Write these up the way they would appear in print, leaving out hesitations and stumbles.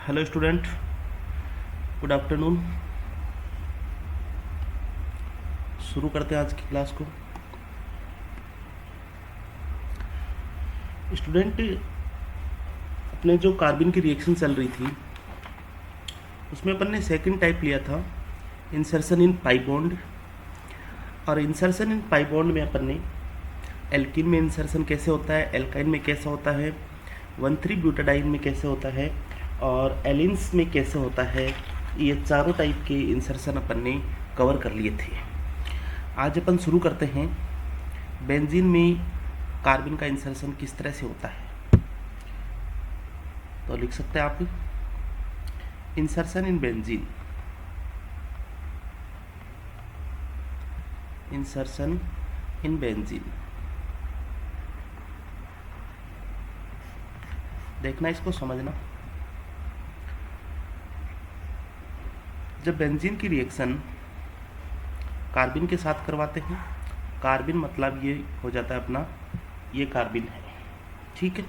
Hello student, good afternoon. शुरू करते हैं आज की क्लास को। स्टूडेंट, अपने जो कार्बन की रिएक्शन चल रही थी उसमें अपन ने सेकंड टाइप लिया था इंसर्शन इन पाई बॉन्ड। और इंसर्शन इन पाई बॉन्ड में अपन ने एल्किन में इंसर्शन कैसे होता है, एल्काइन में कैसे होता है, 1,3-ब्यूटाडाइन में कैसे होता है और एलिन्स में कैसे होता है, ये चारों टाइप के इंसर्शन अपन ने कवर कर लिए थे। आज अपन शुरू करते हैं बेंजीन में कार्बन का इंसर्शन किस तरह से होता है। तो लिख सकते हैं आप insertion in benzene, insertion in benzene. देखना, इसको समझना। जब बेंजीन की रिएक्शन कार्बन के साथ करवाते हैं, कार्बन मतलब ये हो जाता है अपना, ये कार्बन है, ठीक है।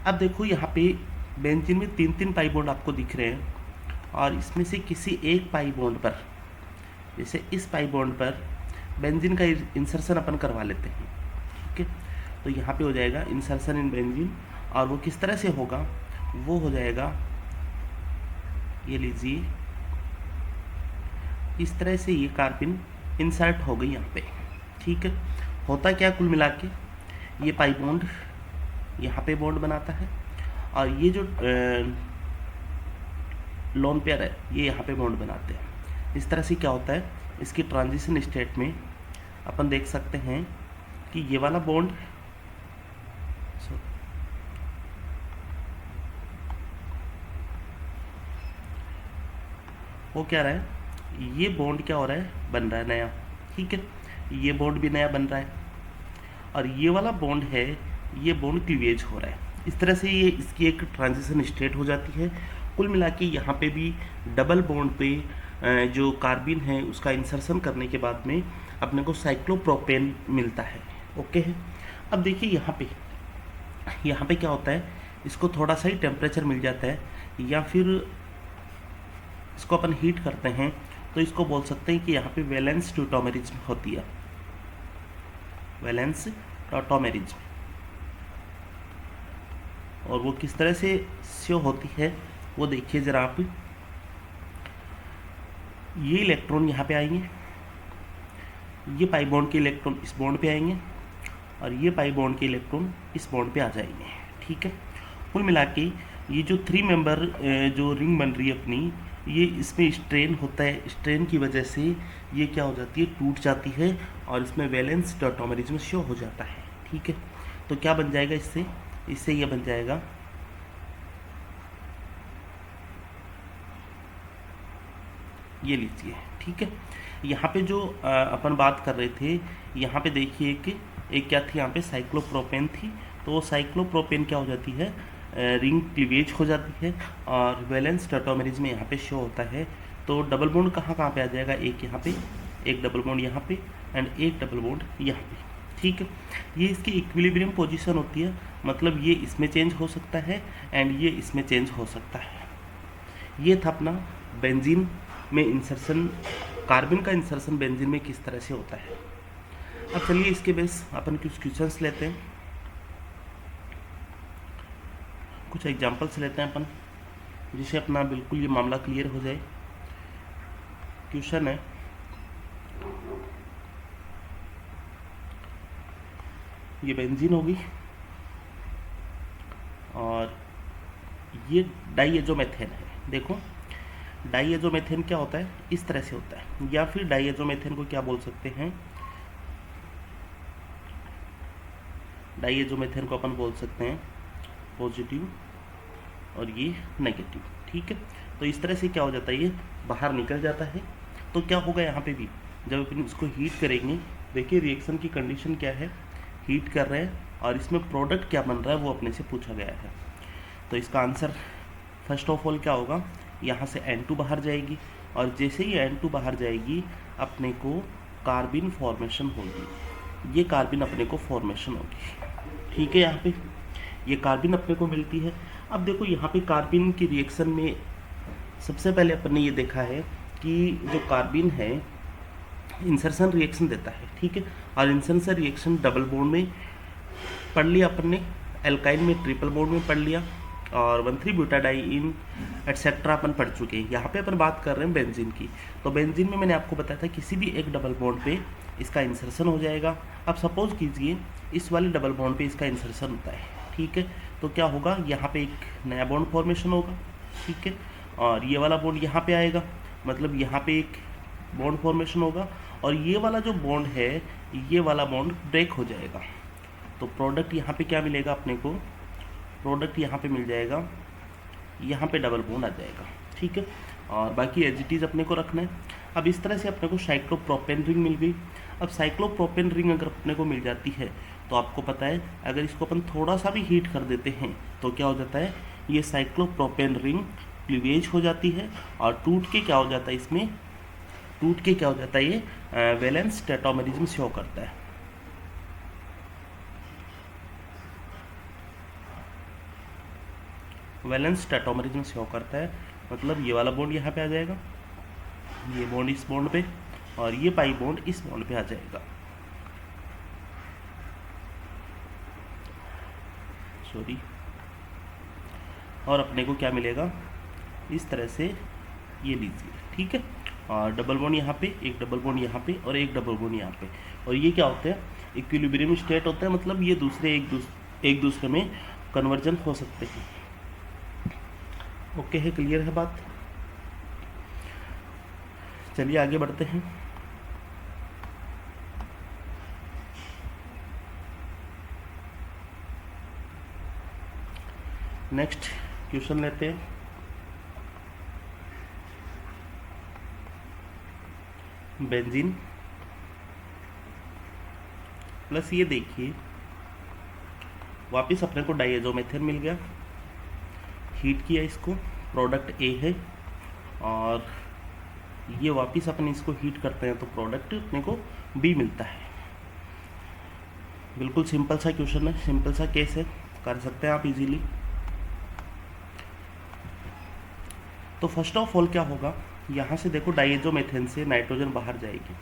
अब देखो यहाँ पे बेंजीन में 3-3 पाई बॉन्ड आपको दिख रहे हैं और इसमें से किसी एक पाई बॉन्ड पर, जैसे इस पाई बॉन्ड पर बेंजीन का इंसर्शन अपन करवा लेते हैं, ठीक है। तो यहाँ पे हो जाएगा इंसर्शन इन बेंजीन और वो किस तरह से होगा, वो हो जाएगा, ये लीजिए, इस तरह से ये कार्बन इंसर्ट हो गई यहाँ पे, ठीक है। होता क्या कुल मिला के, ये पाई बॉन्ड यहाँ पे बॉन्ड बनाता है और ये जो लोन पेयर है ये यहाँ पे बॉन्ड बनाते हैं। इस तरह से क्या होता है, इसकी ट्रांजिशन स्टेट में अपन देख सकते हैं कि ये वाला बॉन्ड वो क्या रहा है, ये बॉन्ड क्या हो रहा है, बन रहा है नया, ठीक है। ये बॉन्ड भी नया बन रहा है और ये वाला बॉन्ड है, ये बॉन्ड क्लीवेज हो रहा है। इस तरह से ये इसकी एक ट्रांजिशन स्टेट हो जाती है। कुल मिला के यहाँ पे भी डबल बॉन्ड पे जो कार्बन है उसका इंसर्शन करने के बाद में अपने को साइक्लोप्रोपेन मिलता है, ओके है। अब देखिए यहाँ पे क्या होता है, इसको थोड़ा सा ही टेम्परेचर मिल जाता है या फिर इसको अपन हीट करते हैं तो इसको बोल सकते हैं कि यहाँ पे वैलेंस ट्यूटोमेरिज्म होती है, वैलेंस ट्यूटोमेरिज्म। और वो किस तरह से शो होती है वो देखिए ज़रा आप। ये इलेक्ट्रॉन यहाँ पे आएंगे, ये पाई बॉन्ड के इलेक्ट्रॉन इस बॉन्ड पे आएंगे और ये पाई बॉन्ड के इलेक्ट्रॉन इस बॉन्ड पे आ जाएंगे, ठीक है। कुल मिला के ये जो 3 मेंबर जो रिंग बन रही है अपनी, ये इसमें स्ट्रेन होता है, स्ट्रेन की वजह से ये क्या हो जाती है, टूट जाती है और इसमें वैलेंस ट्यूटोमेरिज्म शो हो जाता है, ठीक है। तो क्या बन जाएगा इससे ये बन जाएगा, ये लीजिए, ठीक है। यहाँ पे जो अपन बात कर रहे थे, यहाँ पे देखिए कि एक क्या थी, यहाँ पे साइक्लोप्रोपेन थी। तो वो साइक्लोप्रोपेन क्या हो जाती है, रिंग क्लीवेज हो जाती है और वैलेंस ट्यूटोमेरिज्म यहाँ पे शो होता है। तो डबल बॉन्ड कहाँ पे आ जाएगा, एक यहाँ पे, एक डबल बॉन्ड यहाँ पे एंड एक डबल बॉन्ड यहाँ पे, ठीक है। ये इसकी इक्विलिब्रियम पोजीशन होती है, मतलब ये इसमें चेंज हो सकता है एंड ये इसमें चेंज हो सकता है। ये था अपना बेंजीन में इंसर्शन, कार्बन का इंसर्शन बेंजीन में किस तरह से होता है। अब चलिए इसके बेस अपन कुछ क्वेश्चंस लेते हैं, कुछ एग्जांपल्स लेते हैं अपन, जिससे अपना बिल्कुल ये मामला क्लियर हो जाए। क्वेश्चन है, ये बेंजीन होगी और ये डाइएज़ोमेथेन है। देखो डाइएज़ोमेथेन क्या होता है, इस तरह से होता है, या फिर डाइएज़ोमेथेन को क्या बोल सकते हैं, डाइएज़ोमेथेन को अपन बोल सकते हैं पॉजिटिव और ये नेगेटिव, ठीक है। तो इस तरह से क्या हो जाता है, ये बाहर निकल जाता है। तो क्या होगा यहाँ पे भी, जब अपन इसको हीट करेंगे, देखिए रिएक्शन की कंडीशन क्या है, हीट कर रहे हैं और इसमें प्रोडक्ट क्या बन रहा है वो अपने से पूछा गया है। तो इसका आंसर फर्स्ट ऑफ ऑल क्या होगा, यहाँ से N2 बाहर जाएगी और जैसे ही N2 बाहर जाएगी अपने को कार्बन फॉर्मेशन होगी, ये कार्बन अपने को फॉर्मेशन होगी, ठीक है। यहाँ पे ये कार्बिन अपने को मिलती है। अब देखो यहाँ पे कार्बिन की रिएक्शन में सबसे पहले अपन ने ये देखा है कि जो कार्बिन है इंसर्शन रिएक्शन देता है, ठीक है। और इंसर्शन रिएक्शन डबल बॉन्ड में पढ़ लिया अपन ने, एल्काइन में ट्रिपल बॉन्ड में पढ़ लिया, और 1,3 ब्यूटाडाइन एटसेट्रा अपन पढ़ चुके हैं। यहाँ पे अपन बात कर रहे हैं बेंजीन की। तो बेंजीन में मैंने आपको बताया था किसी भी एक डबल बॉन्ड पे इसका इंसर्शन हो जाएगा। अब सपोज कीजिए इस वाले डबल बॉन्ड पे इसका इंसर्शन होता है, ठीक है। तो क्या होगा, यहाँ पे एक नया बॉन्ड फॉर्मेशन होगा, ठीक है। और ये वाला बॉन्ड यहाँ पे आएगा, मतलब यहाँ पे एक बॉन्ड फॉर्मेशन होगा, और ये वाला जो बॉन्ड है ये वाला बॉन्ड ब्रेक हो जाएगा। तो प्रोडक्ट यहाँ पे क्या मिलेगा अपने को, प्रोडक्ट यहाँ पे मिल जाएगा, यहाँ पे डबल बॉन्ड आ जाएगा, ठीक है। और बाकी एज इट इज़ अपने को रखना है। अब इस तरह से अपने को साइक्लोप्रोपेन रिंग मिल गई। अब साइक्लोप्रोपेन रिंग अगर अपने को मिल जाती है तो आपको पता है अगर इसको अपन थोड़ा सा भी हीट कर देते हैं तो क्या हो जाता है, ये साइक्लोप्रोपेन रिंग क्लीवेज हो जाती है, और टूट के क्या हो जाता है, इसमें टूट के क्या हो जाता है, ये वैलेंस टेट्रामेरिज्म शो करता है। वैलेंस टेट्रामेरिज्म शो करता है, मतलब ये वाला बॉन्ड यहाँ पे आ जाएगा, ये बॉन्ड इस बॉन्ड पे, और ये पाई बॉन्ड इस बॉन्ड पे आ जाएगा, सॉरी। और अपने को क्या मिलेगा, इस तरह से ये लीजिए, ठीक है। और डबल बॉन्ड यहाँ पे, एक डबल बॉन्ड यहाँ पे, और एक डबल बॉन्ड यहाँ पे, और ये क्या होता है, इक्विलिब्रियम स्टेट होता है, मतलब ये दूसरे एक दूसरे में कन्वर्जन हो सकते हैं। ओके है, क्लियर है बात। चलिए आगे बढ़ते हैं। नेक्स्ट क्वेश्चन लेते हैं। बेंजीन प्लस ये देखिए वापस अपने को डाइएज़ोमेथेन मिल गया, हीट किया इसको, प्रोडक्ट ए है, और ये वापस अपन इसको हीट करते हैं तो प्रोडक्ट अपने को बी मिलता है। बिल्कुल सिंपल सा क्वेश्चन है, सिंपल सा केस है, कर सकते हैं आप इजीली। तो फर्स्ट ऑफ ऑल क्या होगा, यहाँ से देखो डाइएज़ोमेथेन से नाइट्रोजन बाहर जाएगी,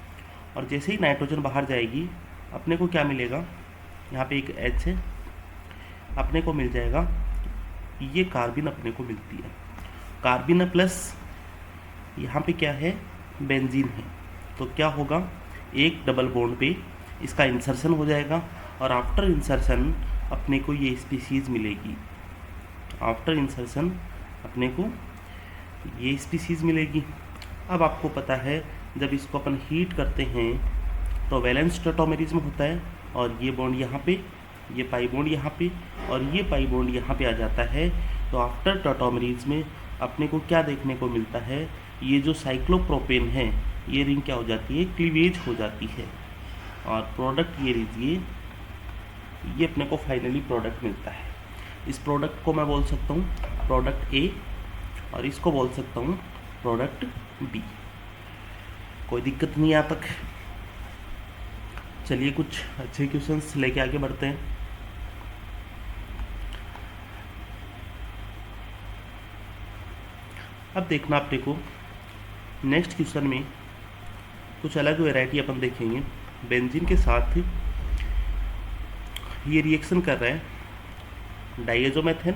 और जैसे ही नाइट्रोजन बाहर जाएगी अपने को क्या मिलेगा, यहाँ पे एक H है, अपने को मिल जाएगा, ये कार्बिन अपने को मिलती है। कार्बिन प्लस यहाँ पे क्या है, बेंजीन है। तो क्या होगा, एक डबल बॉन्ड पे इसका इंसर्शन हो जाएगा, और आफ्टर इंसर्शन अपने को ये स्पीसीज़ मिलेगी। आफ्टर इंसर्शन अपने को ये स्पीसीज़ मिलेगी। अब आपको पता है जब इसको अपन हीट करते हैं तो वैलेंस टेट्रामेरिज्म होता है, और ये बॉन्ड यहाँ पे, ये पाई बॉन्ड यहाँ पे, और ये पाई बॉन्ड यहाँ पे आ जाता है। तो आफ्टर टेट्रामेरिज्म में अपने को क्या देखने को मिलता है, ये जो साइक्लोप्रोपेन है ये रिंग क्या हो जाती है, क्लीवेज हो जाती है, और प्रोडक्ट ये लीजिए, ये अपने को फाइनली प्रोडक्ट मिलता है। इस प्रोडक्ट को मैं बोल सकता हूँ प्रोडक्ट ए, और इसको बोल सकता हूँ प्रोडक्ट बी। कोई दिक्कत नहीं यहाँ तक। चलिए कुछ अच्छे क्वेश्चंस लेके आगे बढ़ते हैं। अब देखना अपने को नेक्स्ट क्वेश्चन में कुछ अलग वैरायटी अपन देखेंगे। बेंजीन के साथ ये रिएक्शन कर रहा है डाइएज़ोमेथेन,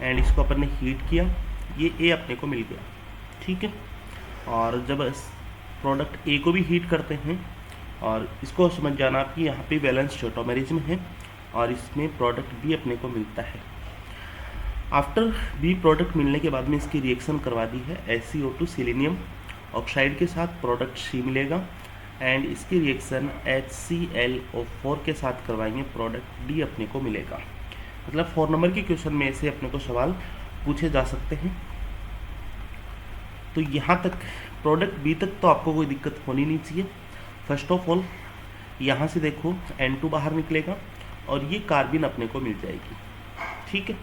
एंड इसको अपन ने हीट किया, ये ए अपने को मिल गया, ठीक है। और जब प्रोडक्ट ए को भी हीट करते हैं, और इसको समझ जाना आप कि यहाँ पे वैलेंस टेट्रामेरिज्म है, और इसमें प्रोडक्ट बी अपने को मिलता है। आफ्टर बी प्रोडक्ट मिलने के बाद में इसकी रिएक्शन करवा दी है SiO2 सिलीनियम ऑक्साइड के साथ, प्रोडक्ट सी मिलेगा, एंड इसकी रिएक्शन HClO4 के साथ करवाएंगे, प्रोडक्ट डी अपने को मिलेगा। मतलब 4 नंबर के क्वेश्चन में ऐसे अपने को सवाल पूछे जा सकते हैं। तो यहाँ तक प्रोडक्ट बी तक तो आपको कोई दिक्कत होनी नहीं चाहिए। फर्स्ट ऑफ ऑल यहाँ से देखो N2 बाहर निकलेगा, और ये कार्बिन अपने को मिल जाएगी, ठीक है।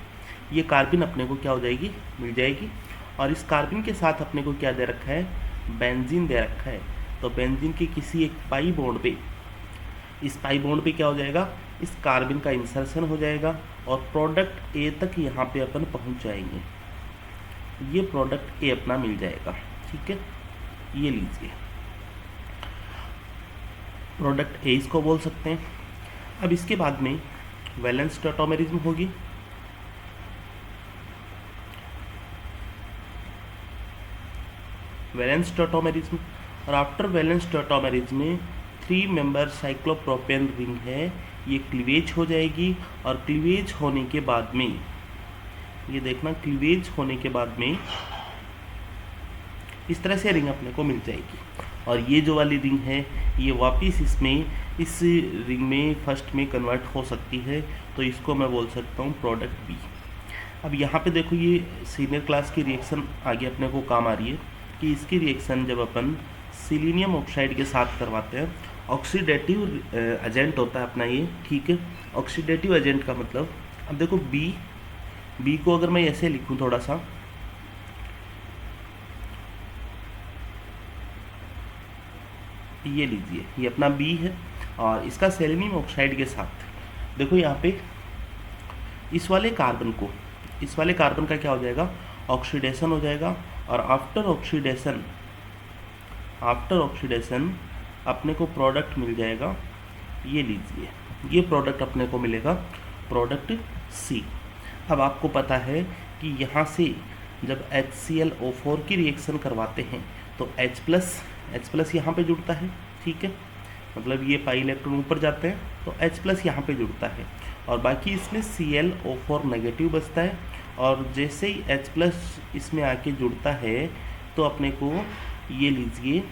ये कार्बिन अपने को क्या हो जाएगी, मिल जाएगी, और इस कार्बिन के साथ अपने को क्या दे रखा है, बेंजीन दे रखा है। तो बेंजीन के किसी एक पाई बॉन्ड पे, इस पाई बॉन्ड पे क्या हो जाएगा, इस कार्बन का इंसर्शन हो जाएगा और प्रोडक्ट ए तक यहाँ पे अपन पहुँच जाएंगे। ये प्रोडक्ट ए अपना मिल जाएगा, ठीक है। ये लीजिए प्रोडक्ट ए इसको बोल सकते हैं। अब इसके बाद में वैलेंस टॉटोमेरिज्म होगी। वैलेंस टॉटोमेरिज्म और आफ्टर वैलेंस टॉटोमेरिज्म में 3 मेंबर साइक्लोप्रोपेन रिंग है, ये क्लीवेज हो जाएगी और क्लीवेज होने के बाद में ये देखना, क्लीवेज होने के बाद में इस तरह से रिंग अपने को मिल जाएगी। और ये जो वाली रिंग है ये वापस इस रिंग में फर्स्ट में कन्वर्ट हो सकती है, तो इसको मैं बोल सकता हूँ प्रोडक्ट बी। अब यहाँ पे देखो ये सीनियर क्लास की रिएक्शन आगे अपने को काम आ रही है कि इसकी रिएक्शन जब अपन सिलीनियम ऑक्साइड के साथ करवाते हैं, ऑक्सीडेटिव एजेंट होता है अपना ये, ठीक है। ऑक्सीडेटिव एजेंट का मतलब, अब देखो बी को अगर मैं ऐसे लिखूँ थोड़ा सा, ये लीजिए ये अपना बी है और इसका सेलेनियम ऑक्साइड के साथ देखो यहाँ पे इस वाले कार्बन का क्या हो जाएगा, ऑक्सीडेशन हो जाएगा। और आफ्टर ऑक्सीडेशन अपने को प्रोडक्ट मिल जाएगा, ये लीजिए ये प्रोडक्ट अपने को मिलेगा प्रोडक्ट सी। अब आपको पता है कि यहाँ से जब HClO4 की रिएक्शन करवाते हैं तो H+ यहाँ पे जुड़ता है, ठीक है। मतलब ये पाई इलेक्ट्रॉन ऊपर जाते हैं तो H+ यहाँ पे जुड़ता है और बाकी इसमें ClO4 नेगेटिव बचता है। और जैसे ही H+ इसमें आके जुड़ता है तो अपने को ये लीजिए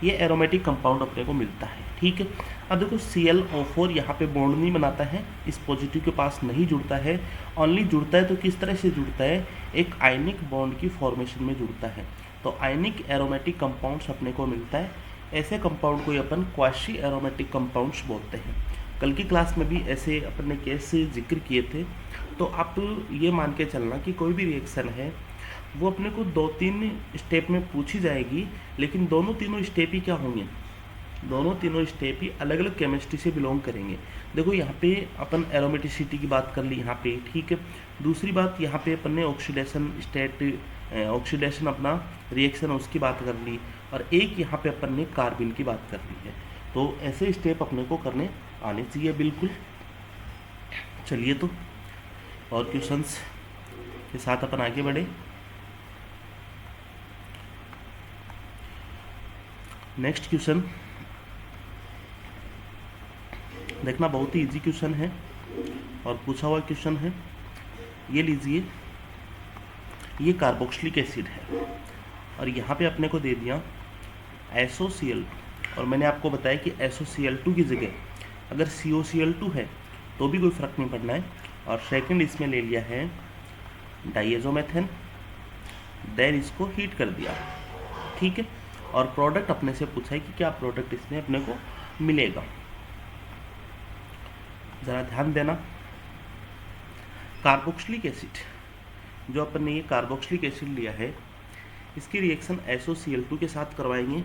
ये एरोमेटिक कंपाउंड अपने को मिलता है, ठीक है। अब देखो ClO4 यहाँ पे बॉन्ड नहीं बनाता है, इस पॉजिटिव के पास नहीं जुड़ता है, ओनली जुड़ता है तो किस तरह से जुड़ता है, एक आयनिक बॉन्ड की फॉर्मेशन में जुड़ता है। तो आयनिक एरोमेटिक कंपाउंड्स अपने को मिलता है। ऐसे कंपाउंड को अपन क्वाशी एरोमेटिक कंपाउंड्स बोलते हैं। कल की क्लास में भी ऐसे अपन ने केस जिक्र किए थे। तो आप ये मान के चलना कि कोई भी रिएक्शन है वो अपने को 2-3 स्टेप में पूछी जाएगी, लेकिन दोनों तीनों स्टेप ही क्या होंगे, दोनों तीनों स्टेप ही अलग अलग केमिस्ट्री से बिलोंग करेंगे। देखो यहाँ पे अपन एरोमेटिसिटी की बात कर ली यहाँ पे, ठीक है। दूसरी बात यहाँ पे अपन ने ऑक्सीडेशन अपना रिएक्शन उसकी बात कर ली, और एक यहाँ पे अपन ने कार्बन की बात कर ली है। तो ऐसे स्टेप अपने को करने आने चाहिए बिल्कुल। चलिए तो और क्वेश्चंस के साथ अपन आगे बढ़े। नेक्स्ट क्वेश्चन देखना, बहुत ही इजी क्वेश्चन है और पूछा हुआ क्वेश्चन है। ये लीजिए ये कार्बोक्सिलिक एसिड है और यहाँ पे अपने को दे दिया SOCl, और मैंने आपको बताया कि SOCl2 की जगह अगर COCl2 है तो भी कोई फ़र्क नहीं पड़ना है। और सेकंड इसमें ले लिया है डाइएज़ोमेथेन, देन इसको हीट कर दिया, ठीक है। और प्रोडक्ट अपने से पूछा है कि क्या प्रोडक्ट इसमें अपने को मिलेगा। ज़रा ध्यान देना, कार्बोक्सिलिक एसिड जो अपन ने ये कार्बोक्सिलिक एसिड लिया है, इसकी रिएक्शन SOCl2 के साथ करवाएंगे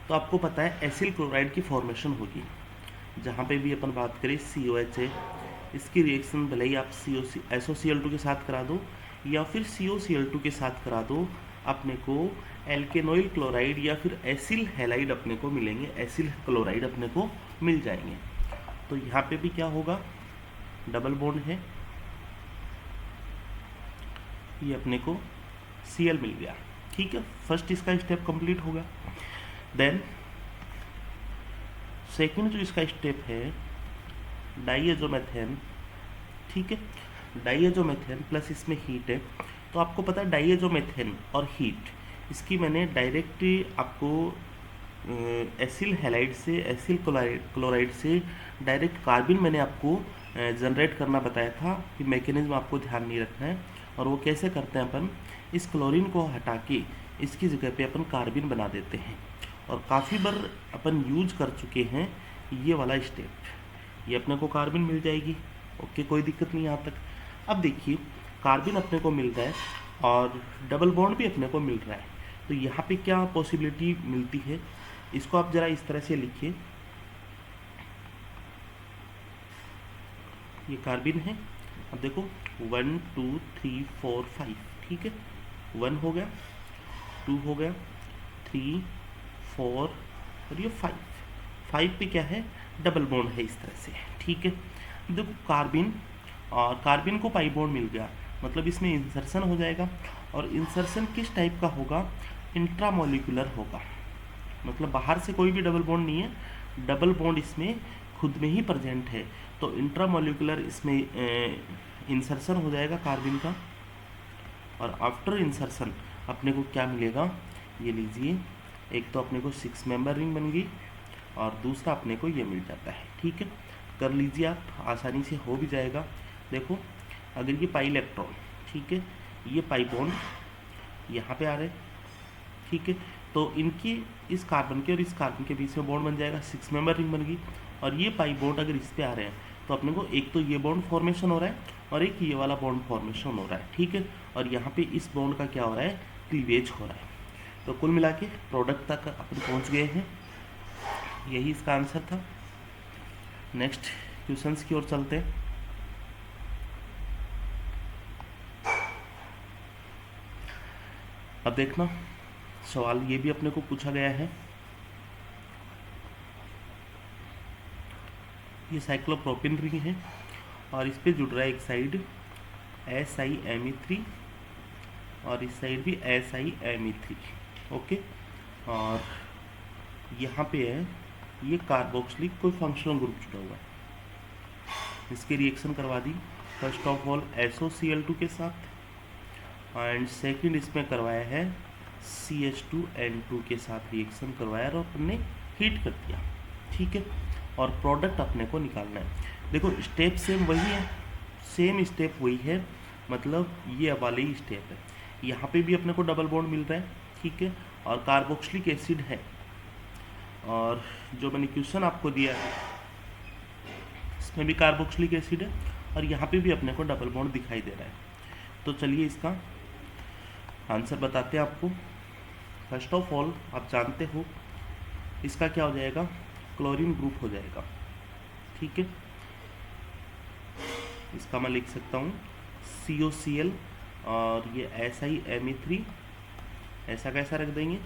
तो आपको पता है एसिल क्लोराइड की फॉर्मेशन होगी। जहाँ पे भी अपन बात करें COH है, इसकी रिएक्शन भले ही आप SOCl2 के साथ करा दो या फिर COCl2 के साथ करा दो, अपने को एल्केनोइल क्लोराइड या फिर एसिल हैलाइड अपने को मिलेंगे, एसिल क्लोराइड अपने को मिल जाएंगे। तो यहाँ पे भी क्या होगा, डबल बॉन्ड है, ये अपने को Cl मिल गया, ठीक है। फर्स्ट इसका स्टेप कंप्लीट होगा। देन सेकंड जो इसका स्टेप है डाइएज़ोमेथेन, ठीक है। डाइएज़ोमेथेन प्लस इसमें हीट है, तो आपको पता है डाइएज़ोमेथेन और हीट, इसकी मैंने डायरेक्ट आपको एसिल हैलाइड से एसिल क्लोराइड से डायरेक्ट कार्बन मैंने आपको जनरेट करना बताया था कि मैकेनिज्म आपको ध्यान नहीं रखना है। और वो कैसे करते हैं, अपन इस क्लोरीन को हटा के इसकी जगह पे अपन कार्बन बना देते हैं, और काफ़ी बार अपन यूज कर चुके हैं ये वाला स्टेप। ये अपने को कार्बन मिल जाएगी, ओके, कोई दिक्कत नहीं यहाँ तक। अब देखिए कार्बन अपने को मिल रहा है और डबल बॉन्ड भी अपने को मिल रहा है, तो यहाँ पे क्या पॉसिबिलिटी मिलती है, इसको आप ज़रा इस तरह से लिखिए, ये कार्बिन है। अब देखो 1 2 3 4 5, ठीक है, 1 हो गया, 2 हो गया, 3 4 और ये 5। 5 पे क्या है, डबल बॉन्ड है इस तरह से, ठीक है। देखो कार्बिन, और कार्बिन को पाई बॉन्ड मिल गया, मतलब इसमें इंसर्शन हो जाएगा। और इंसर्शन किस टाइप का होगा, इंट्रामोलिकुलर होगा, मतलब बाहर से कोई भी डबल बॉन्ड नहीं है, डबल बॉन्ड इसमें खुद में ही प्रेजेंट है। तो इंट्रामोलिकुलर इसमें इंसर्शन हो जाएगा कार्बिन का। और आफ्टर इंसर्शन अपने को क्या मिलेगा, ये लीजिए, एक तो अपने को 6 मेंबर रिंग बन गई और दूसरा अपने को ये मिल जाता है, ठीक है। कर लीजिए आप, आसानी से हो भी जाएगा। देखो अगर ये पाई इलेक्ट्रॉन, ठीक है, ये पाई बॉन्ड यहाँ पे आ रहे, ठीक है, तो इनकी इस कार्बन के और इस कार्बन के बीच में बॉन्ड बन जाएगा, 6 मेंबर रिंग बन गई। और ये पाई बॉन्ड अगर इस पे आ रहे हैं तो अपने को एक तो ये बॉन्ड फॉर्मेशन हो रहा है और एक ये वाला बॉन्ड फॉर्मेशन हो रहा है, ठीक है। और यहाँ पे इस बॉन्ड का क्या हो रहा है, क्लीवेज हो रहा है। तो कुल मिला के प्रोडक्ट तक अपन पहुँच गए हैं, यही इसका आंसर था। नेक्स्ट क्वेश्चंस की ओर चलते हैं। अब देखना सवाल ये भी अपने को पूछा गया है, ये साइक्लोप्रोपिन रिंग है और इस पे जुड़ रहा है एक साइड SiMe3 और इस साइड भी SiMe3, ओके। और यहाँ पे है ये कार्बोक्सिलिक कोई फंक्शनल ग्रुप जुड़ा हुआ है, इसकी रिएक्शन करवा दी। फर्स्ट ऑफ ऑल SOCl2 के साथ, एंड सेकंड इसमें करवाया है CH2N2 के साथ रिएक्शन करवाया और अपने हीट कर दिया, ठीक है। और प्रोडक्ट अपने को निकालना है। देखो स्टेप सेम वही है, सेम स्टेप वही है, मतलब ये वाले ही स्टेप है। यहाँ पे भी अपने को डबल बॉन्ड मिल रहा है, ठीक है, और कार्बोक्सिलिक एसिड है। और जो मैंने क्वेश्चन आपको दिया है इसमें भी कार्बोक्सिलिक एसिड है और यहाँ पे भी अपने को डबल बॉन्ड दिखाई दे रहा है। तो चलिए इसका आंसर बताते हैं आपको। फर्स्ट ऑफ ऑल आप जानते हो इसका क्या हो जाएगा, क्लोरीन ग्रुप हो जाएगा, ठीक है। इसका मैं लिख सकता हूँ COCl और ये SiMe3, ऐसा कैसा रख देंगे,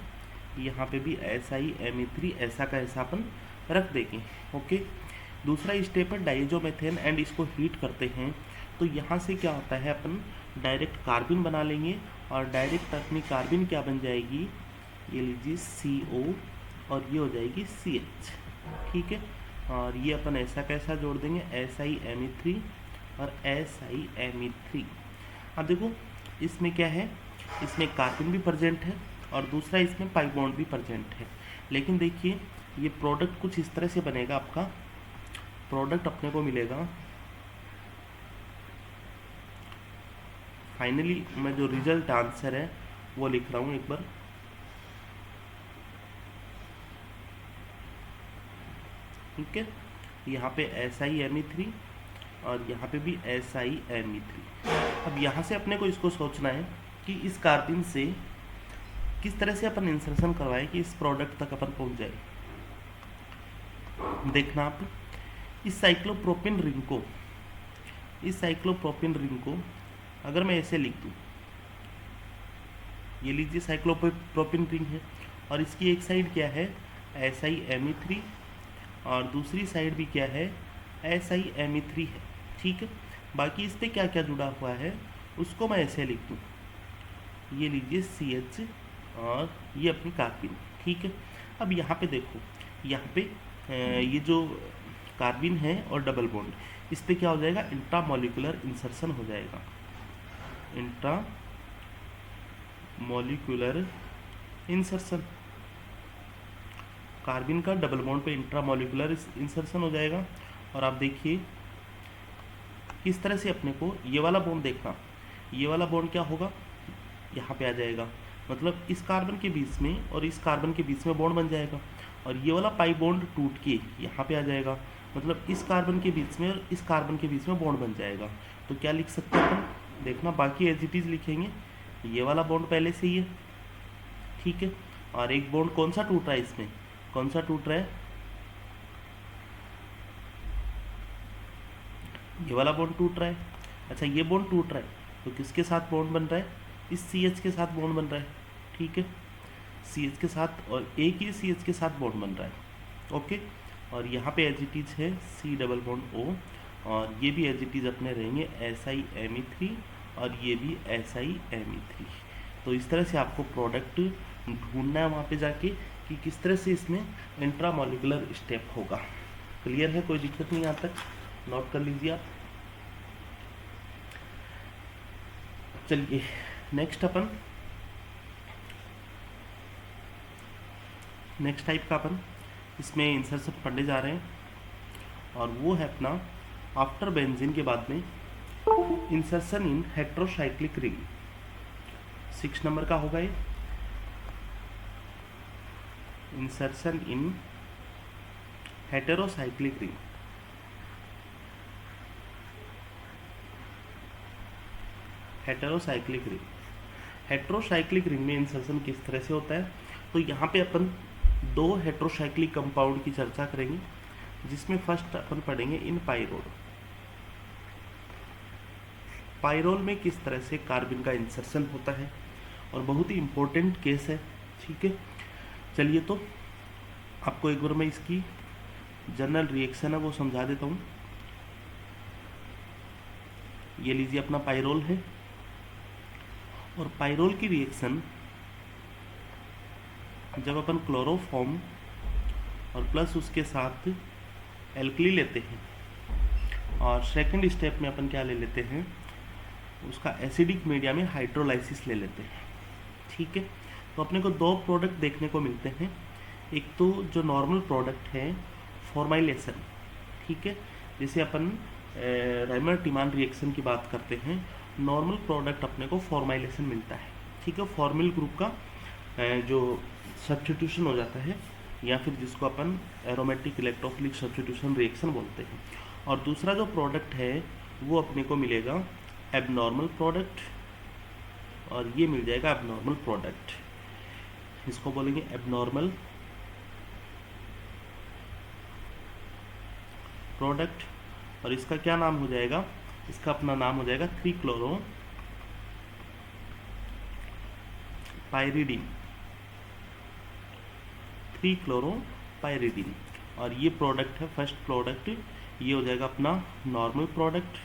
यहाँ पे भी SiMe3 ऐसा का ऐसा अपन रख देंगे, ओके। दूसरा स्टेप है डाइजोमेथेन एंड इसको हीट करते हैं। तो यहाँ से क्या होता है, अपन डायरेक्ट कार्बिन बना लेंगे और डायरेक्ट अपनी कार्बिन क्या बन जाएगी, ये लीजिए CO और ये हो जाएगी CH, ठीक है। और ये अपन ऐसा कैसा जोड़ देंगे SiMe3 और SiMe3। अब देखो इसमें क्या है, इसमें कार्बन भी प्रेजेंट है और दूसरा इसमें पाई बॉन्ड भी प्रेजेंट है। लेकिन देखिए ये प्रोडक्ट कुछ इस तरह से बनेगा, आपका प्रोडक्ट अपने को मिलेगा। फाइनली मैं जो रिजल्ट आंसर है वो लिख रहा हूँ एक बार, ठीक है। यहाँ पे SiMe3 और यहाँ पे भी SiMe3। अब यहाँ से अपने को इसको सोचना है कि इस कार्बिन से किस तरह से अपन इंसर्शन करवाएं कि इस प्रोडक्ट तक अपन पहुँच जाए। देखना आप इस साइक्लोप्रोपिन रिंग को अगर मैं ऐसे लिख दूँ, ये लीजिए साइक्लोप्रोपिन रिंग है और इसकी एक साइड क्या है SiMe3 और दूसरी साइड भी क्या है SiMe3 है, ठीक है। बाकी इस पर क्या क्या जुड़ा हुआ है उसको मैं ऐसे लिख दूँ, ये लीजिए CH और ये अपनी कार्बिन, ठीक है। अब यहाँ पे देखो, यहाँ पे ये जो कार्बिन है और डबल बॉन्ड, इस पर क्या हो जाएगा, इंट्रामोलिकुलर इंसर्शन हो जाएगा, इंट्रामोलिकुलर इंसर्शन। कार्बिन का डबल बॉन्ड पे इंट्रामोलिकुलर इंसर्शन हो जाएगा। और आप देखिए किस तरह से अपने को ये वाला बॉन्ड देखना, ये वाला बॉन्ड क्या होगा, यहाँ पे आ जाएगा, मतलब इस कार्बन के बीच में और इस कार्बन के बीच में बॉन्ड बन जाएगा। और ये वाला पाई बॉन्ड टूट के यहाँ पे आ जाएगा, मतलब इस कार्बन के बीच में और इस कार्बन के बीच में बॉन्ड बन जाएगा। तो क्या लिख सकते हैं अपन, देखना बाकी एज इट इज लिखेंगे, ये वाला बॉन्ड पहले से ही है, ठीक है। और एक बॉन्ड कौन सा टूट रहा है, इसमें कौन सा टूट रहा है, ये वाला बॉन्ड टूट रहा है। अच्छा ये बॉन्ड टूट रहा है तो किसके साथ बॉन्ड बन रहा है, इस CH के साथ बॉन्ड बन रहा है, ठीक है, CH के साथ, और एक ही CH के साथ बॉन्ड बन रहा है, ओके। और यहाँ पे एज इट इज है C डबल बॉन्ड O, और ये भी एज इट इज अपने रहेंगे SiMe3, और ये भी SiMe3। तो इस तरह से आपको प्रोडक्ट ढूंढना है वहाँ पे जाके कि किस तरह से इसमें इंट्रामोलिकुलर स्टेप होगा। क्लियर है, कोई दिक्कत नहीं यहाँ तक, नोट कर लीजिए आप। चलिए नेक्स्ट टाइप का अपन इसमें इंसर्शन पढ़ने जा रहे हैं, और वो है अपना आफ्टर बेंजीन के बाद में इंसर्शन इन हेट्रोसाइक्लिक रिंग। 6 नंबर का होगा ये, इंसर्शन इन हेटेरोसाइक्लिक रिंग। हेटेरोसाइक्लिक रिंग में इंसर्शन किस तरह से होता है, तो यहाँ पे अपन 2 हेटेरोसाइक्लिक कंपाउंड की चर्चा करेंगे, जिसमें फर्स्ट अपन पढ़ेंगे इन पाइरोल में किस तरह से कार्बन का इंसर्शन होता है, और बहुत ही इंपॉर्टेंट केस है, ठीक है। चलिए तो आपको एक बार मैं इसकी जनरल रिएक्शन है वो समझा देता हूँ। ये लीजिए अपना पाइरोल है, और पाइरोल की रिएक्शन जब अपन क्लोरोफॉर्म और प्लस उसके साथ एल्कली लेते हैं, और सेकंड स्टेप में अपन क्या ले लेते हैं, उसका एसिडिक मीडिया में हाइड्रोलाइसिस ले लेते हैं, ठीक है। तो अपने को 2 प्रोडक्ट देखने को मिलते हैं। एक तो जो नॉर्मल प्रोडक्ट है फॉर्माइलेशन, ठीक है, जैसे अपन राइमर-टिमान रिएक्शन की बात करते हैं, नॉर्मल प्रोडक्ट अपने को फॉर्माइलेशन मिलता है, ठीक है, फॉर्मिल ग्रुप का जो सब्स्टिट्यूशन हो जाता है, या फिर जिसको अपन एरोमेटिक इलेक्ट्रोफिलिक सब्स्टिट्यूशन रिएक्शन बोलते हैं। और दूसरा जो प्रोडक्ट है वो अपने को मिलेगा एबनॉर्मल प्रोडक्ट, और ये मिल जाएगा एबनॉर्मल प्रोडक्ट, इसको बोलेंगे एबनॉर्मल प्रोडक्ट। और इसका क्या नाम हो जाएगा, इसका अपना नाम हो जाएगा 3-क्लोरोपाइरिडीन। और ये प्रोडक्ट है फर्स्ट प्रोडक्ट, ये हो जाएगा अपना नॉर्मल प्रोडक्ट।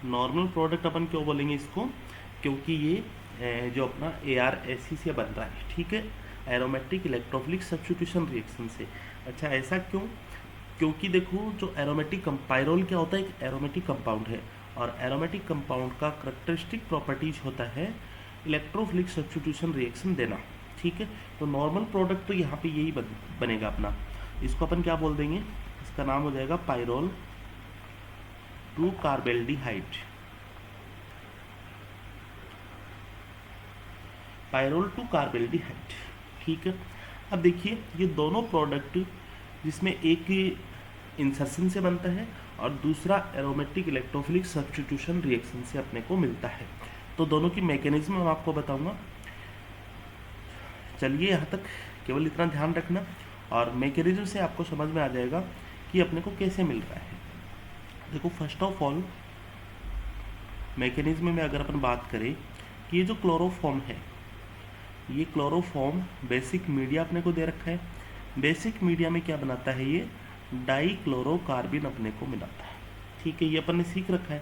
नॉर्मल प्रोडक्ट अपन क्यों बोलेंगे इसको, क्योंकि ये जो अपना ARAC से बन रहा है, ठीक है, एरोमेटिक इलेक्ट्रोफिलिक सब्स्टिट्यूशन रिएक्शन से। अच्छा ऐसा क्यों, क्योंकि देखो जो एरोमेटिक पाइरोल क्या होता है, एक एरोमेटिक कंपाउंड है, और एरोमेटिक कंपाउंड का करेक्टरिस्टिक प्रॉपर्टीज होता है इलेक्ट्रोफिलिक सब्स्टिट्यूशन रिएक्शन देना, ठीक है। तो नॉर्मल प्रोडक्ट तो यहाँ पे यही बनेगा अपना, इसको अपन क्या बोल देंगे, इसका नाम हो जाएगा पाइरोल 2-कार्बेल्डिहाइड। पाइरोल 2-कार्बेल्डिहाइड, ठीक है। अब देखिए ये दोनों प्रोडक्ट जिसमें एक इंसर्शन से बनता है और दूसरा एरोमेटिक इलेक्ट्रोफिलिक सब्स्टिट्यूशन रिएक्शन से अपने को मिलता है, तो दोनों की मैकेनिज्म मैं आपको बताऊंगा। चलिए यहाँ तक केवल इतना ध्यान रखना, और मैकेनिज्म से आपको समझ में आ जाएगा कि अपने को कैसे मिल रहा है। देखो फर्स्ट ऑफ ऑल मैकेनिज्म में अगर अपन बात करें कि ये जो क्लोरोफॉर्म है, ये क्लोरोफॉर्म बेसिक मीडिया अपने को दे रखा है। बेसिक मीडिया में क्या बनाता है, ये डाइक्लोरोकार्बिन अपने को मिलाता है, ठीक है, ये अपन ने सीख रखा है।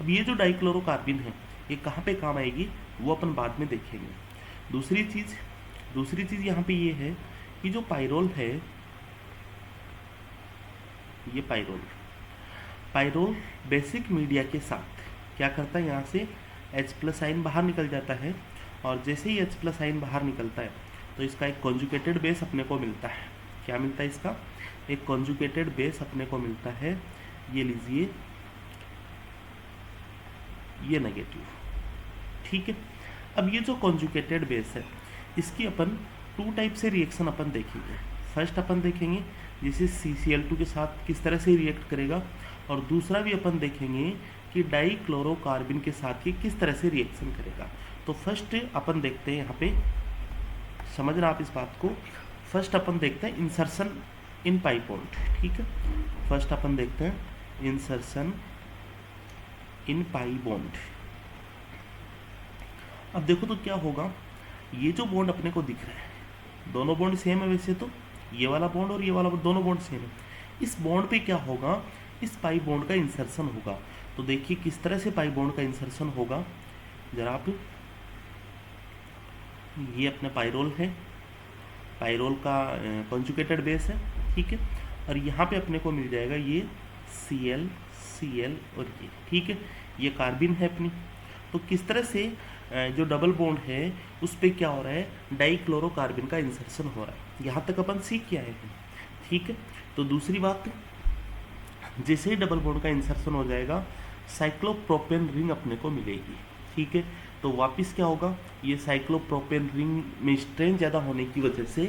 अब ये जो डाइक्लोरोकार्बिन है ये कहाँ पे काम आएगी वो अपन बाद में देखेंगे। दूसरी चीज़ यहाँ पे ये है कि जो पाइरोल है, ये पाइरोल बेसिक मीडिया के साथ क्या करता है, यहाँ से H+ आयन बाहर निकल जाता है, और जैसे ही H+ आयन बाहर निकलता है तो इसका एक कॉन्जुगेटेड बेस अपने को मिलता है। क्या मिलता है, इसका एक कॉन्जुगेटेड बेस अपने को मिलता है। ये लीजिए, ये नेगेटिव, ठीक है। अब ये जो कॉन्जुगेटेड बेस है इसकी अपन 2 टाइप से रिएक्शन अपन देखेंगे। फर्स्ट अपन देखेंगे जिसे CCl2 के साथ किस तरह से रिएक्ट करेगा, और दूसरा भी अपन देखेंगे कि डाइक्लोरोकार्बिन के साथ ये किस तरह से रिएक्शन करेगा। तो फर्स्ट अपन देखते हैं, यहाँ पे समझना आप इस बात को। फर्स्ट अपन देखते हैं इंसर्शन इन पाई बॉन्ड, ठीक है। फर्स्ट अपन देखते हैं इंसर्शन इन पाई बॉन्ड। अब देखो तो क्या होगा, ये जो बॉन्ड अपने को दिख रहा है, दोनों बॉन्ड सेम है वैसे तो, ये वाला बॉन्ड और ये वाला दोनों बॉन्ड सेम है। इस बॉन्ड पे क्या होगा, इस पाई बॉन्ड का इंसर्शन होगा। तो देखिए किस तरह से पाई बॉन्ड का इंसर्शन होगा, जरा आप, ये अपने पाइरोल है, पाइरोल का कॉन्जुगेटेड बेस है, ठीक है। और यहाँ पे अपने को मिल जाएगा ये Cl Cl और ये, ठीक है, ये कार्बिन है अपनी। तो किस तरह से जो डबल बॉन्ड है उस पर क्या हो रहा है, डाइक्लोरोकार्बिन का इंसर्शन हो रहा है। यहाँ तक अपन सीख के आए हैं, ठीक है। तो दूसरी बात, जैसे ही डबल बॉन्ड का इंसर्शन हो जाएगा साइक्लोप्रोपेन रिंग अपने को मिलेगी, ठीक है। तो वापस क्या होगा, ये साइक्लोप्रोपेन रिंग में स्ट्रेन ज़्यादा होने की वजह से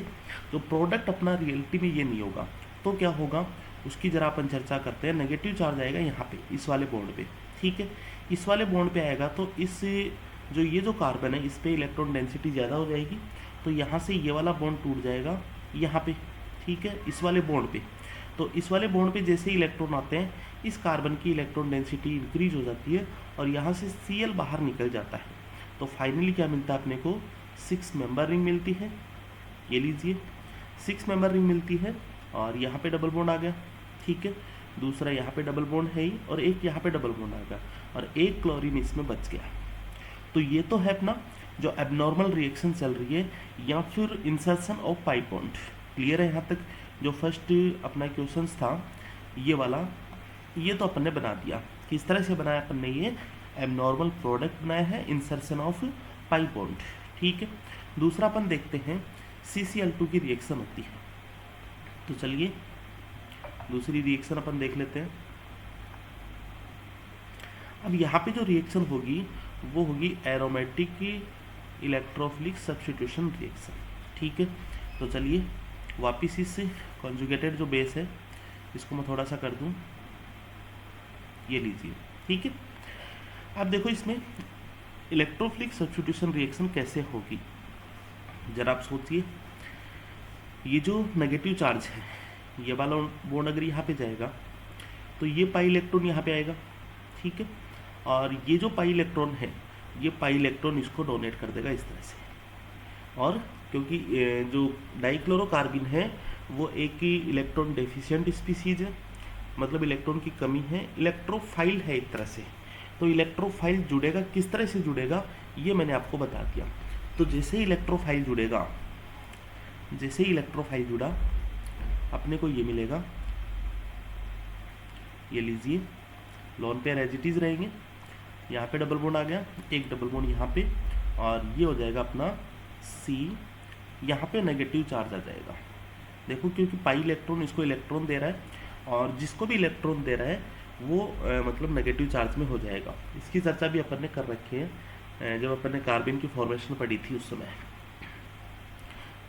जो प्रोडक्ट अपना रियलिटी में ये नहीं होगा। तो क्या होगा उसकी जरा अपन चर्चा करते हैं। नेगेटिव चार्ज आएगा यहाँ पे इस वाले बॉन्ड पे, ठीक है। इस वाले बॉन्ड पे आएगा तो इस जो ये जो कार्बन है इस पर इलेक्ट्रॉन डेंसिटी ज़्यादा हो जाएगी। तो यहाँ से ये वाला बॉन्ड टूट जाएगा यहाँ पे, ठीक है, इस वाले बॉन्ड पे। तो इस वाले बॉन्ड पे जैसे ही इलेक्ट्रॉन आते हैं इस कार्बन की इलेक्ट्रॉन डेंसिटी इंक्रीज हो जाती है और यहाँ से Cl बाहर निकल जाता है। तो फाइनली क्या मिलता है अपने को, 6 मेंबर रिंग मिलती है। ये लीजिए 6 मेंबर रिंग मिलती है और यहाँ पे डबल बॉन्ड आ गया, ठीक है। दूसरा यहाँ पे डबल बॉन्ड है ही और एक यहाँ पे डबल बॉन्ड आ गया और एक क्लोरीन इसमें बच गया। तो ये तो है अपना जो एबनॉर्मल रिएक्शन चल रही है या फिर insertion of pi bond. Clear है यहाँ तक। जो फर्स्ट अपना क्वेश्चन था ये वाला, ये तो अपन ने बना दिया। किस तरह से बनाया अपन ने, ये एबनॉर्मल प्रोडक्ट बनाया है, इंसर्शन ऑफ पाई बॉन्ड, ठीक है। दूसरा अपन देखते हैं CCl2 की रिएक्शन होती है। तो चलिए दूसरी रिएक्शन अपन देख लेते हैं। अब यहाँ पे जो रिएक्शन होगी वो होगी एरोमेटिक इलेक्ट्रोफिलिक सब्स्टिट्यूशन रिएक्शन, ठीक है। तो चलिए वापिस इस कॉन्जुगेटेड जो बेस है इसको मैं थोड़ा सा कर दूं, ये लीजिए, ठीक है। अब देखो इसमें इलेक्ट्रोफिलिक सब्स्टिट्यूशन रिएक्शन कैसे होगी, जरा आप सोचिए। ये जो नेगेटिव चार्ज है ये वाला बॉन्ड अगर यहाँ पे जाएगा तो ये पाई इलेक्ट्रॉन यहाँ पे आएगा, ठीक है। और ये जो पाई इलेक्ट्रॉन है ये पाई इलेक्ट्रॉन इसको डोनेट कर देगा इस तरह से। और क्योंकि जो डाइक्लोरोकार्बिन है वो एक ही इलेक्ट्रॉन डेफिशिएंट स्पीसीज है, मतलब इलेक्ट्रॉन की कमी है, इलेक्ट्रोफाइल है एक तरह से। तो इलेक्ट्रोफाइल जुड़ेगा, किस तरह से जुड़ेगा ये मैंने आपको बता दिया। तो जैसे ही इलेक्ट्रोफाइल जुड़ेगा, जैसे ही इलेक्ट्रोफाइल जुड़ा अपने को ये मिलेगा, ये लीजिए loan payer as it is रहेंगे। यहाँ पे डबल बॉन्ड आ गया, एक डबल बॉन्ड यहाँ पे, और ये हो जाएगा अपना C। यहाँ पे नेगेटिव चार्ज आ जाएगा, देखो क्योंकि पाई इलेक्ट्रॉन इसको इलेक्ट्रॉन दे रहा है और जिसको भी इलेक्ट्रॉन दे रहा है वो मतलब नेगेटिव चार्ज में हो जाएगा। इसकी चर्चा भी अपन ने कर रखी है जब अपन ने कार्बन की फॉर्मेशन पढ़ी थी उस समय।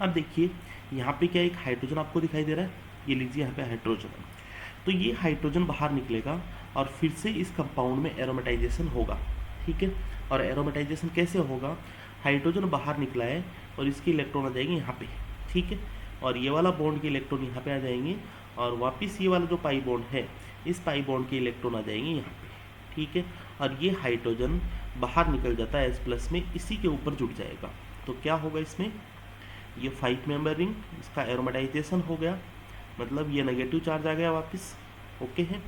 अब देखिए यहाँ पे क्या एक हाइड्रोजन आपको दिखाई दे रहा है, ये लीजिए यहाँ पे हाइड्रोजन। तो ये हाइड्रोजन बाहर निकलेगा और फिर से इस कंपाउंड में एरोमेटाइजेशन होगा, ठीक है। और एरोमेटाइजेशन कैसे होगा, हाइड्रोजन बाहर निकला है और इसके इलेक्ट्रॉन आ जाएंगे यहाँ पे, ठीक है। और ये वाला बॉन्ड के इलेक्ट्रॉन यहाँ पे आ जाएंगे और वापस ये वाला जो पाई बॉन्ड है इस पाई बॉन्ड के इलेक्ट्रॉन आ जाएंगे यहाँ पे, ठीक है। और ये हाइड्रोजन बाहर निकल जाता है H+ में, इसी के ऊपर जुड़ जाएगा। तो क्या होगा इसमें, ये 5 मेंबर रिंग, इसका एरोमेटाइजेशन हो गया, मतलब ये नेगेटिव चार्ज आ गया वापस, ओके है।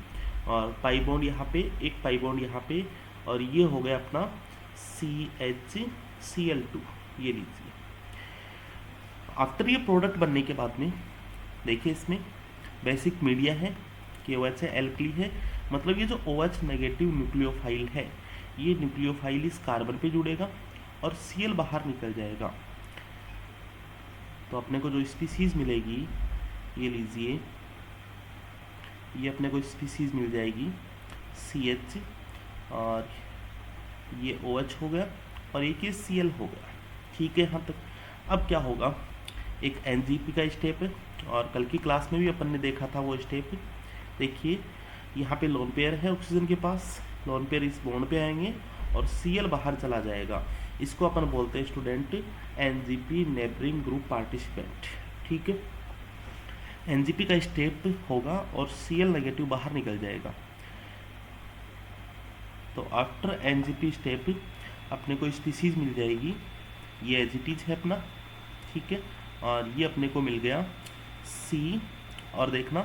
और पाई बॉन्ड यहाँ पे, एक पाई बॉन्ड यहाँ पे, और ये हो गया अपना CHCl2, ये लीजिए। आफ्टर ये प्रोडक्ट बनने के बाद में देखिए इसमें बेसिक मीडिया है, KOH है, एल्कली है, मतलब ये जो OH नेगेटिव न्यूक्लियोफाइल है ये न्यूक्लियोफाइल इस कार्बन पे जुड़ेगा और Cl बाहर निकल जाएगा। तो अपने को जो स्पीसीज मिलेगी, ये लीजिए, ये अपने को स्पीसीज मिल जाएगी CH और ये OH हो गया और एक ये Cl हो गया, ठीक है यहाँ तक। अब क्या होगा, एक NGP का स्टेप है और कल की क्लास में भी अपन ने देखा था वो स्टेप। देखिए यहाँ पे लोन पेयर है ऑक्सीजन के पास, लोन पेयर इस बॉन्ड पे आएंगे और Cl बाहर चला जाएगा। इसको अपन बोलते हैं student NGP neighbouring group participant, ठीक है। एनजीपी का स्टेप होगा और Cl नेगेटिव बाहर निकल जाएगा। तो आफ्टर एनजीपी स्टेप अपने को स्पीसीज मिल जाएगी, ये एज इट इज है अपना, ठीक है। और ये अपने को मिल गया C, और देखना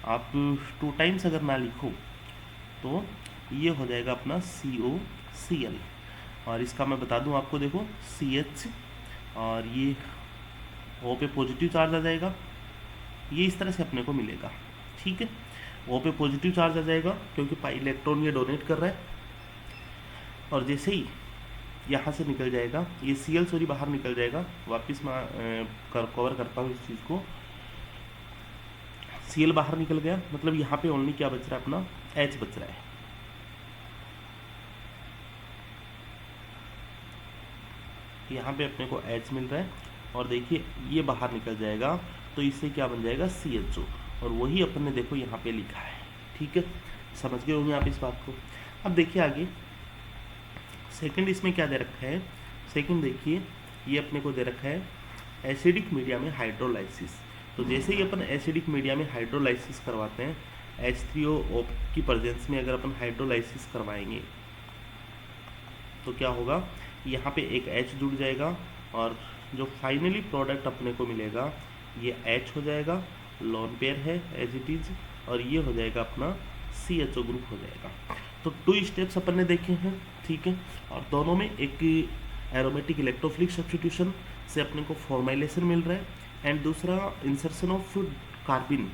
आप 2 टाइम्स अगर ना लिखो तो ये हो जाएगा अपना COCl। और इसका मैं बता दूं आपको, देखो CH और ये O पे पॉजिटिव चार्ज आ जाएगा, ये इस तरह से अपने को मिलेगा, ठीक है। O पे पॉजिटिव चार्ज आ जाएगा क्योंकि पाई इलेक्ट्रॉन ये डोनेट कर रहा है, और जैसे ही यहाँ से निकल जाएगा ये Cl सॉरी बाहर निकल जाएगा। वापस मैं कवर करता हूँ इस चीज़ को। Cl बाहर निकल गया, मतलब यहाँ पे ओनली क्या बच रहा है, अपना H बच रहा है। यहाँ पे अपने को H मिल रहा है, और देखिए ये बाहर निकल जाएगा तो इससे क्या बन जाएगा CHO, और वही अपन ने देखो यहाँ पे लिखा है, ठीक है। समझ गए होंगे आप इस बात को। अब देखिए आगे सेकंड इसमें क्या दे रखा है। सेकंड देखिए ये अपने को दे रखा है एसिडिक मीडिया में हाइड्रोलाइसिस। तो जैसे ही अपन एसिडिक मीडिया में हाइड्रोलाइसिस करवाते हैं, H3O की प्रेजेंस में अगर अपन हाइड्रोलाइसिस करवाएंगे तो क्या होगा, यहाँ पे एक H जुड़ जाएगा, और जो फाइनली प्रोडक्ट अपने को मिलेगा ये H हो जाएगा, लोन पेयर है एज इट इज, और ये हो जाएगा अपना CHO ग्रुप हो जाएगा। तो 2 स्टेप्स अपन ने देखे हैं, ठीक है। और दोनों में एक एरोमेटिक इलेक्ट्रोफिलिक सब्स्टिट्यूशन से अपने को फॉर्माइलेशन मिल रहा है, एंड दूसरा इंसर्शन ऑफ कार्बिन,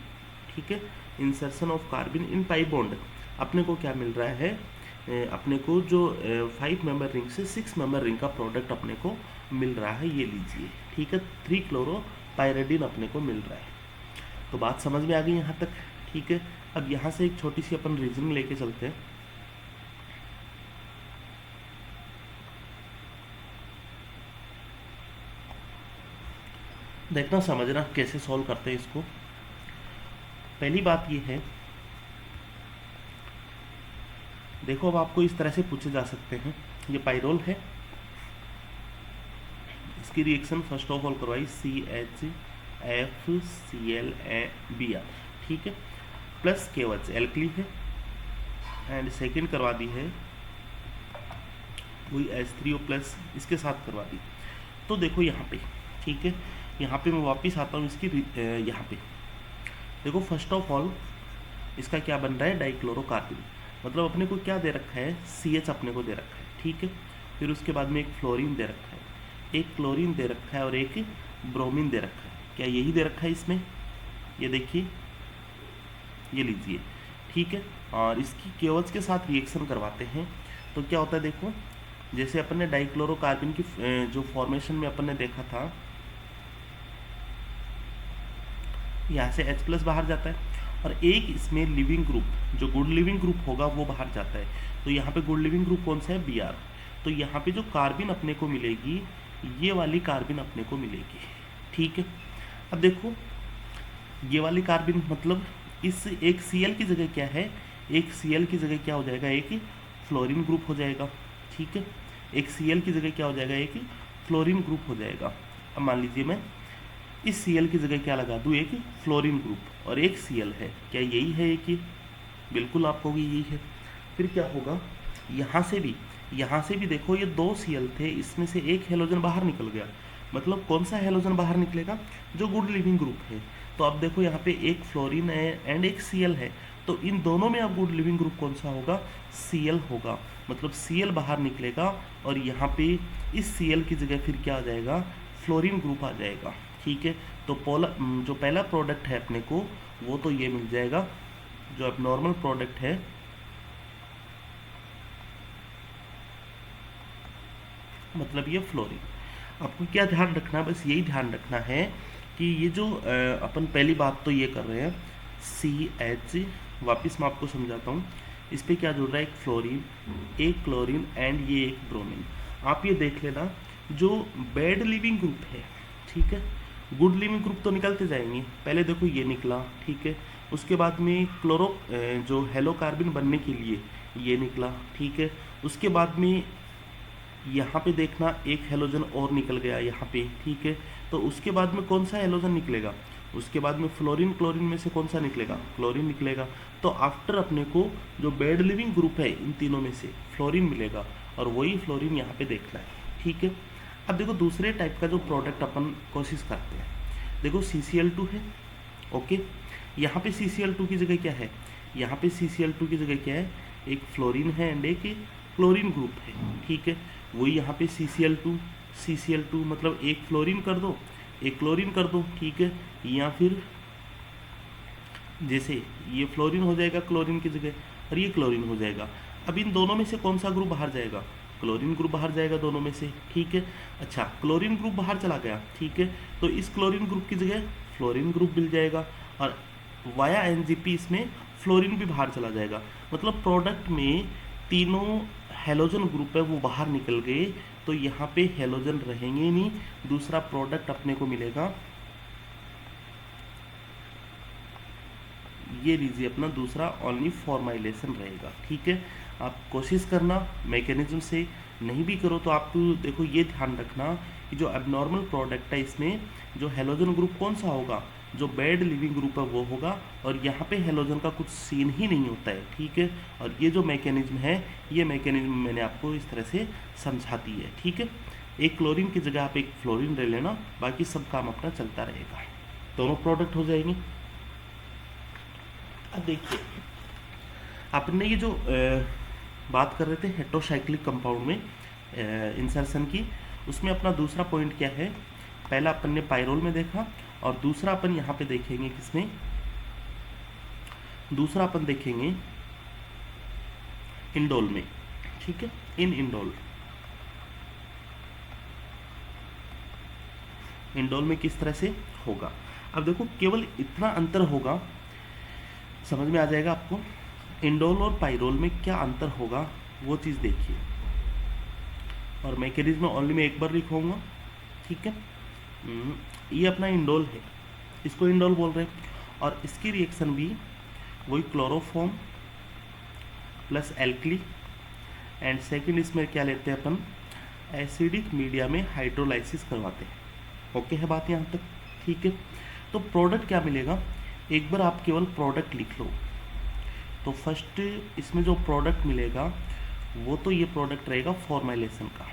ठीक है। Insertion of कार्बिन in pi bond अपने को क्या मिल रहा है, अपने को जो 5 मेंबर रिंग से 6 मेंबर रिंग का प्रोडक्ट अपने को मिल रहा है, ये लीजिए, ठीक है। 3 क्लोरोपाइरिडिन अपने को मिल रहा है। तो बात समझ में आ गई यहाँ तक, ठीक है। अब यहाँ से एक छोटी सी अपन रीजनिंग लेके चलते हैं। देखना समझना कैसे सॉल्व करते हैं इसको। पहली बात ये है, देखो अब आपको इस तरह से पूछे जा सकते हैं, ये पाइरोल है, इसकी रिएक्शन फर्स्ट ऑफ ऑल करवाई CHFClBr, ठीक है, प्लस KOH एल्कली है, एंड सेकेंड करवा दी है वही H3O प्लस इसके साथ करवा दी। तो देखो यहाँ पे, ठीक है, यहाँ पे मैं वापस आता हूँ इसकी यहाँ पे देखो फर्स्ट ऑफ ऑल इसका क्या बन रहा है, डाइक्लोरोकार्बिन, मतलब अपने को क्या दे रखा है, CH अपने को दे रखा है, ठीक है। फिर उसके बाद में एक फ्लोरीन दे रखा है, एक क्लोरीन दे रखा है, और एक ब्रोमीन दे रखा है। क्या यही दे रखा है इसमें, ये देखिए, ये लीजिए, ठीक है। और इसकी KOH के साथ रिएक्शन करवाते हैं तो क्या होता है, देखो जैसे अपन ने डाइक्लोरोकार्बिन की जो फॉर्मेशन में अपन ने देखा था, यहाँ से H+ बाहर जाता है, और एक इसमें लिविंग ग्रुप, जो गुड लिविंग ग्रुप होगा वो बाहर जाता है। तो यहाँ पे गुड लिविंग ग्रुप कौन सा है, Br। तो यहाँ पे जो कार्बिन अपने को मिलेगी, ये वाली कार्बिन अपने को मिलेगी, ठीक है। अब देखो ये वाली कार्बिन, मतलब इस एक Cl की जगह क्या है, एक Cl की जगह क्या हो जाएगा, एक फ्लोरीन ग्रुप हो जाएगा, ठीक है। एक Cl की जगह क्या हो जाएगा, एक फ्लोरीन ग्रुप हो जाएगा। अब मान लीजिए मैं इस Cl की जगह क्या लगा दूँ, एक फ्लोरीन ग्रुप, और एक Cl है, क्या यही है एक ही, बिल्कुल आप कहोगे यही है। फिर क्या होगा, यहाँ से भी देखो ये 2 Cl थे, इसमें से एक हेलोजन बाहर निकल गया, मतलब कौन सा हेलोजन बाहर निकलेगा, जो गुड लिविंग ग्रुप है। तो अब देखो यहाँ पे एक फ्लोरीन है एंड एक Cl है, तो इन दोनों में अब गुड लिविंग ग्रुप कौन सा होगा, Cl होगा, मतलब Cl बाहर निकलेगा, और यहाँ पे इस Cl की जगह फिर क्या आ जाएगा, फ्लोरीन ग्रुप आ जाएगा, ठीक है। तो जो पहला प्रोडक्ट है अपने को वो तो ये मिल जाएगा, जो अब नॉर्मल प्रोडक्ट है, मतलब ये फ्लोरीन। आपको क्या ध्यान रखना है, बस यही ध्यान रखना है कि ये जो अपन पहली बात तो ये कर रहे हैं CH, वापस मैं आपको समझाता हूँ, इस पर क्या जुड़ रहा है, एक फ्लोरीन, एक क्लोरीन, एंड ये एक ब्रोमीन। आप ये देख लेना, जो बैड लिविंग ग्रुप है, ठीक है, गुड लिविंग ग्रुप तो निकलते जाएंगे, पहले देखो ये निकला, ठीक है, उसके बाद में जो हेलोकार्बिन बनने के लिए ये निकला, ठीक है, उसके बाद में यहाँ पे देखना एक हेलोजन और निकल गया यहाँ पे, ठीक है। तो उसके बाद में कौन सा हेलोजन निकलेगा, उसके बाद में फ्लोरीन क्लोरीन में से कौन सा निकलेगा, क्लोरीन निकलेगा। तो आफ्टर अपने को जो बेड लिविंग ग्रुप है इन तीनों में से फ्लोरीन मिलेगा और वही फ्लोरीन यहाँ पे देखना है, ठीक है। अब देखो दूसरे टाइप का जो प्रोडक्ट अपन कोशिश करते हैं, देखो CCl2 है, ओके। यहाँ पे CCl2 की जगह क्या है, यहाँ पे CCl2 की जगह क्या है, एक फ्लोरीन है एंड एक क्लोरीन ग्रुप है, ठीक है। वही यहाँ पे CCl2 मतलब एक फ्लोरीन कर दो एक क्लोरीन कर दो, ठीक है। या फिर जैसे ये फ्लोरीन हो जाएगा क्लोरीन की जगह और ये क्लोरीन हो जाएगा। अब इन दोनों में से कौन सा ग्रुप बाहर जाएगा, क्लोरीन ग्रुप बाहर जाएगा दोनों में से, ठीक है। अच्छा क्लोरीन ग्रुप बाहर चला गया, ठीक है। तो इस क्लोरीन ग्रुप की जगह फ्लोरीन ग्रुप मिल जाएगा और वाया NGP इसमें फ्लोरीन भी बाहर चला जाएगा। मतलब प्रोडक्ट में तीनों हेलोजन ग्रुप है वो बाहर निकल गए, तो यहाँ पे हेलोजन रहेंगे ही नहीं। दूसरा प्रोडक्ट अपने को मिलेगा, ये लीजिए अपना दूसरा ओनली फॉर्माइलेशन रहेगा, ठीक है। आप कोशिश करना मैकेनिज्म से, नहीं भी करो तो आप देखो ये ध्यान रखना कि जो एबनॉर्मल प्रोडक्ट है इसमें जो हेलोजन ग्रुप कौन सा होगा, जो बेड लिविंग ग्रुप है वो होगा और यहाँ पे हेलोजन का कुछ सीन ही नहीं होता है, ठीक है। और ये जो मैकेनिज्म है ये मैकेनिज्म मैंने आपको इस तरह से समझा दी है, ठीक है। एक क्लोरीन की जगह आप एक फ्लोरीन ले लेना, बाकी सब काम अपना चलता रहेगा, दोनों प्रोडक्ट हो जाएंगे। अब देखिए आपने ये जो बात कर रहे थे हेटेरोसाइक्लिक कंपाउंड में इंसर्शन की, उसमें अपना दूसरा पॉइंट क्या है, पहला अपन ने पायरोल में देखा और दूसरा अपन यहाँ पे देखेंगे किसमें, दूसरा अपन देखेंगे इंडोल में, ठीक है। इंडोल में किस तरह से होगा। अब देखो केवल इतना अंतर होगा, समझ में आ जाएगा आपको। इंडोल और पाइरोल में क्या अंतर होगा वो चीज़ देखिए, और मैकेनिज्म ओनली मैं एक बार लिखूंगा, ठीक है। ये अपना इंडोल है, इसको इंडोल बोल रहे हैं और इसकी रिएक्शन भी वही chloroform plus alkali and second इसमें क्या लेते हैं अपन, एसिडिक मीडिया में हाइड्रोलाइसिस करवाते हैं, ओके है बात यहाँ तक, ठीक है। तो प्रोडक्ट क्या मिलेगा, एक बार आप केवल प्रोडक्ट लिख लो। तो फर्स्ट इसमें जो प्रोडक्ट मिलेगा वो तो ये प्रोडक्ट रहेगा फॉर्माइलेशन का,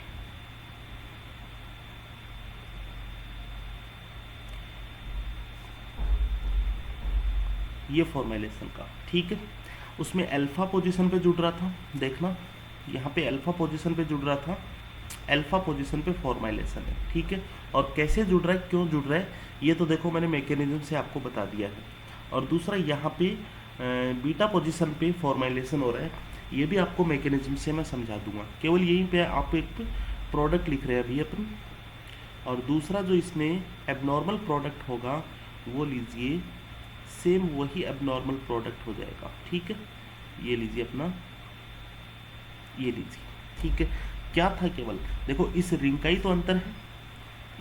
ये फॉर्माइलेशन का, ठीक है। उसमें अल्फा पोजीशन पे जुड़ रहा था, देखना यहाँ पे अल्फा पोजीशन पे जुड़ रहा था, अल्फा पोजीशन पे फॉर्माइलेशन है, ठीक है। और कैसे जुड़ रहा है, क्यों जुड़ रहा है, ये तो देखो मैंने मैकेनिज्म से आपको बता दिया है। और दूसरा यहाँ पे बीटा पोजीशन पे फॉर्माइलेशन हो रहा है, ये भी आपको मैकेनिज्म से मैं समझा दूंगा। केवल यहीं पे आप एक प्रोडक्ट लिख रहे हैं अभी अपन, और दूसरा जो इसमें एबनॉर्मल प्रोडक्ट होगा वो लीजिए, सेम वही एबनॉर्मल प्रोडक्ट हो जाएगा, ठीक है। ये लीजिए अपना, ये लीजिए, ठीक है। क्या था, केवल देखो इस रिंग का ही तो अंतर है,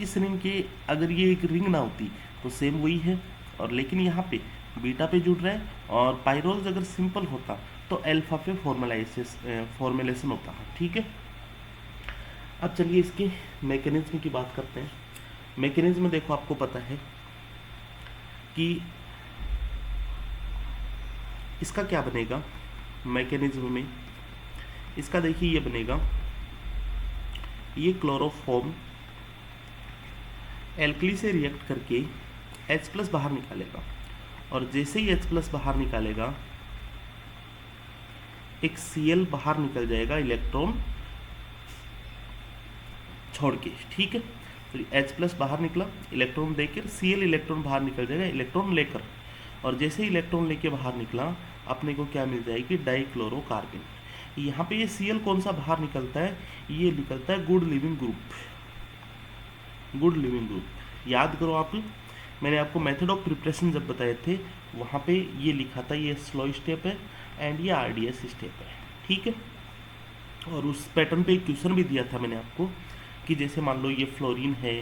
इस रिंग के अगर ये एक रिंग ना होती तो सेम वही है, और लेकिन यहाँ पे बीटा पे जुड़ रहा है, और पाइरोल्स अगर सिंपल होता तो अल्फा पे फॉर्मुलेशन होता है, ठीक है। अब चलिए इसके मैकेनिज्म की बात करते हैं। मैकेनिज्म देखो आपको पता है कि इसका क्या बनेगा मैकेनिज्म में, इसका देखिए ये बनेगा, ये क्लोरोफॉर्म एल्कली से रिएक्ट करके H+ बाहर निकालेगा, और जैसे ही H+ बाहर निकालेगा एक Cl बाहर निकल जाएगा इलेक्ट्रॉन छोड़ के, ठीक है। तो H+ बाहर निकला, इलेक्ट्रॉन देकर Cl इलेक्ट्रॉन बाहर निकल जाएगा इलेक्ट्रॉन लेकर, और जैसे ही इलेक्ट्रॉन लेके बाहर निकला अपने को क्या मिल जाएगी, डाइक्लोरोकार्बन। यहाँ पे ये Cl कौन सा बाहर निकलता है, ये निकलता है good leaving group, good leaving group. याद करो आप, मैंने आपको मेथड ऑफ प्रिपरेशन जब बताए थे वहाँ पे ये लिखा था, ये स्लो स्टेप है एंड ये RDS स्टेप है, ठीक है। और उस पैटर्न पे एक क्वेश्चन भी दिया था मैंने आपको कि जैसे मान लो ये फ्लोरीन है,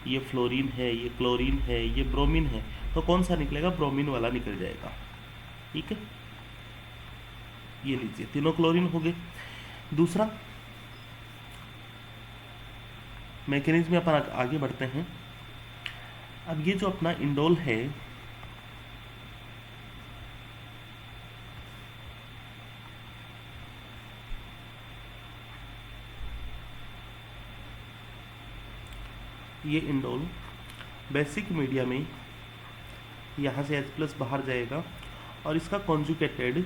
ये फ्लोरीन है, ये क्लोरीन है, ये ब्रोमीन है, तो कौन सा निकलेगा, ब्रोमीन वाला निकल जाएगा, ठीक है। ये लीजिए तीनों क्लोरीन हो गए। दूसरा मैकेनिज्म में अपन आगे बढ़ते हैं। अब ये जो अपना इंडोल है, ये इंडोल बेसिक मीडिया में यहाँ से H+ बाहर जाएगा और इसका कॉन्जुगेटेड,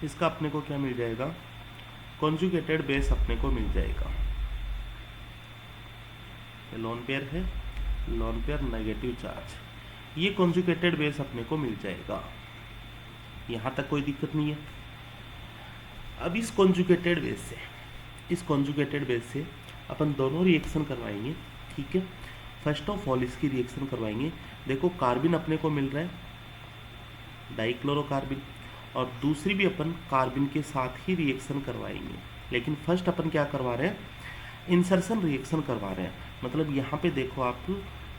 इसका अपने को क्या मिल जाएगा, कॉन्जुगेटेड बेस अपने को मिल जाएगा। लोन पेयर है, लोन पेयर नेगेटिव चार्ज, ये कॉन्जुगेटेड बेस अपने को मिल जाएगा। यहाँ तक कोई दिक्कत नहीं है। अब इस कॉन्जुगेटेड बेस से अपन दोनों रिएक्शन करवाएंगे, ठीक है। फर्स्ट ऑफ ऑल इसकी रिएक्शन करवाएंगे। देखो कार्बिन अपने को मिल रहा है, डाइक्लोरोकार्बिन, और दूसरी भी अपन कार्बिन के साथ ही रिएक्शन करवाएंगे। लेकिन फर्स्ट अपन क्या करवा रहे हैं, इंसर्शन रिएक्शन करवा रहे हैं। मतलब यहाँ पे देखो आप,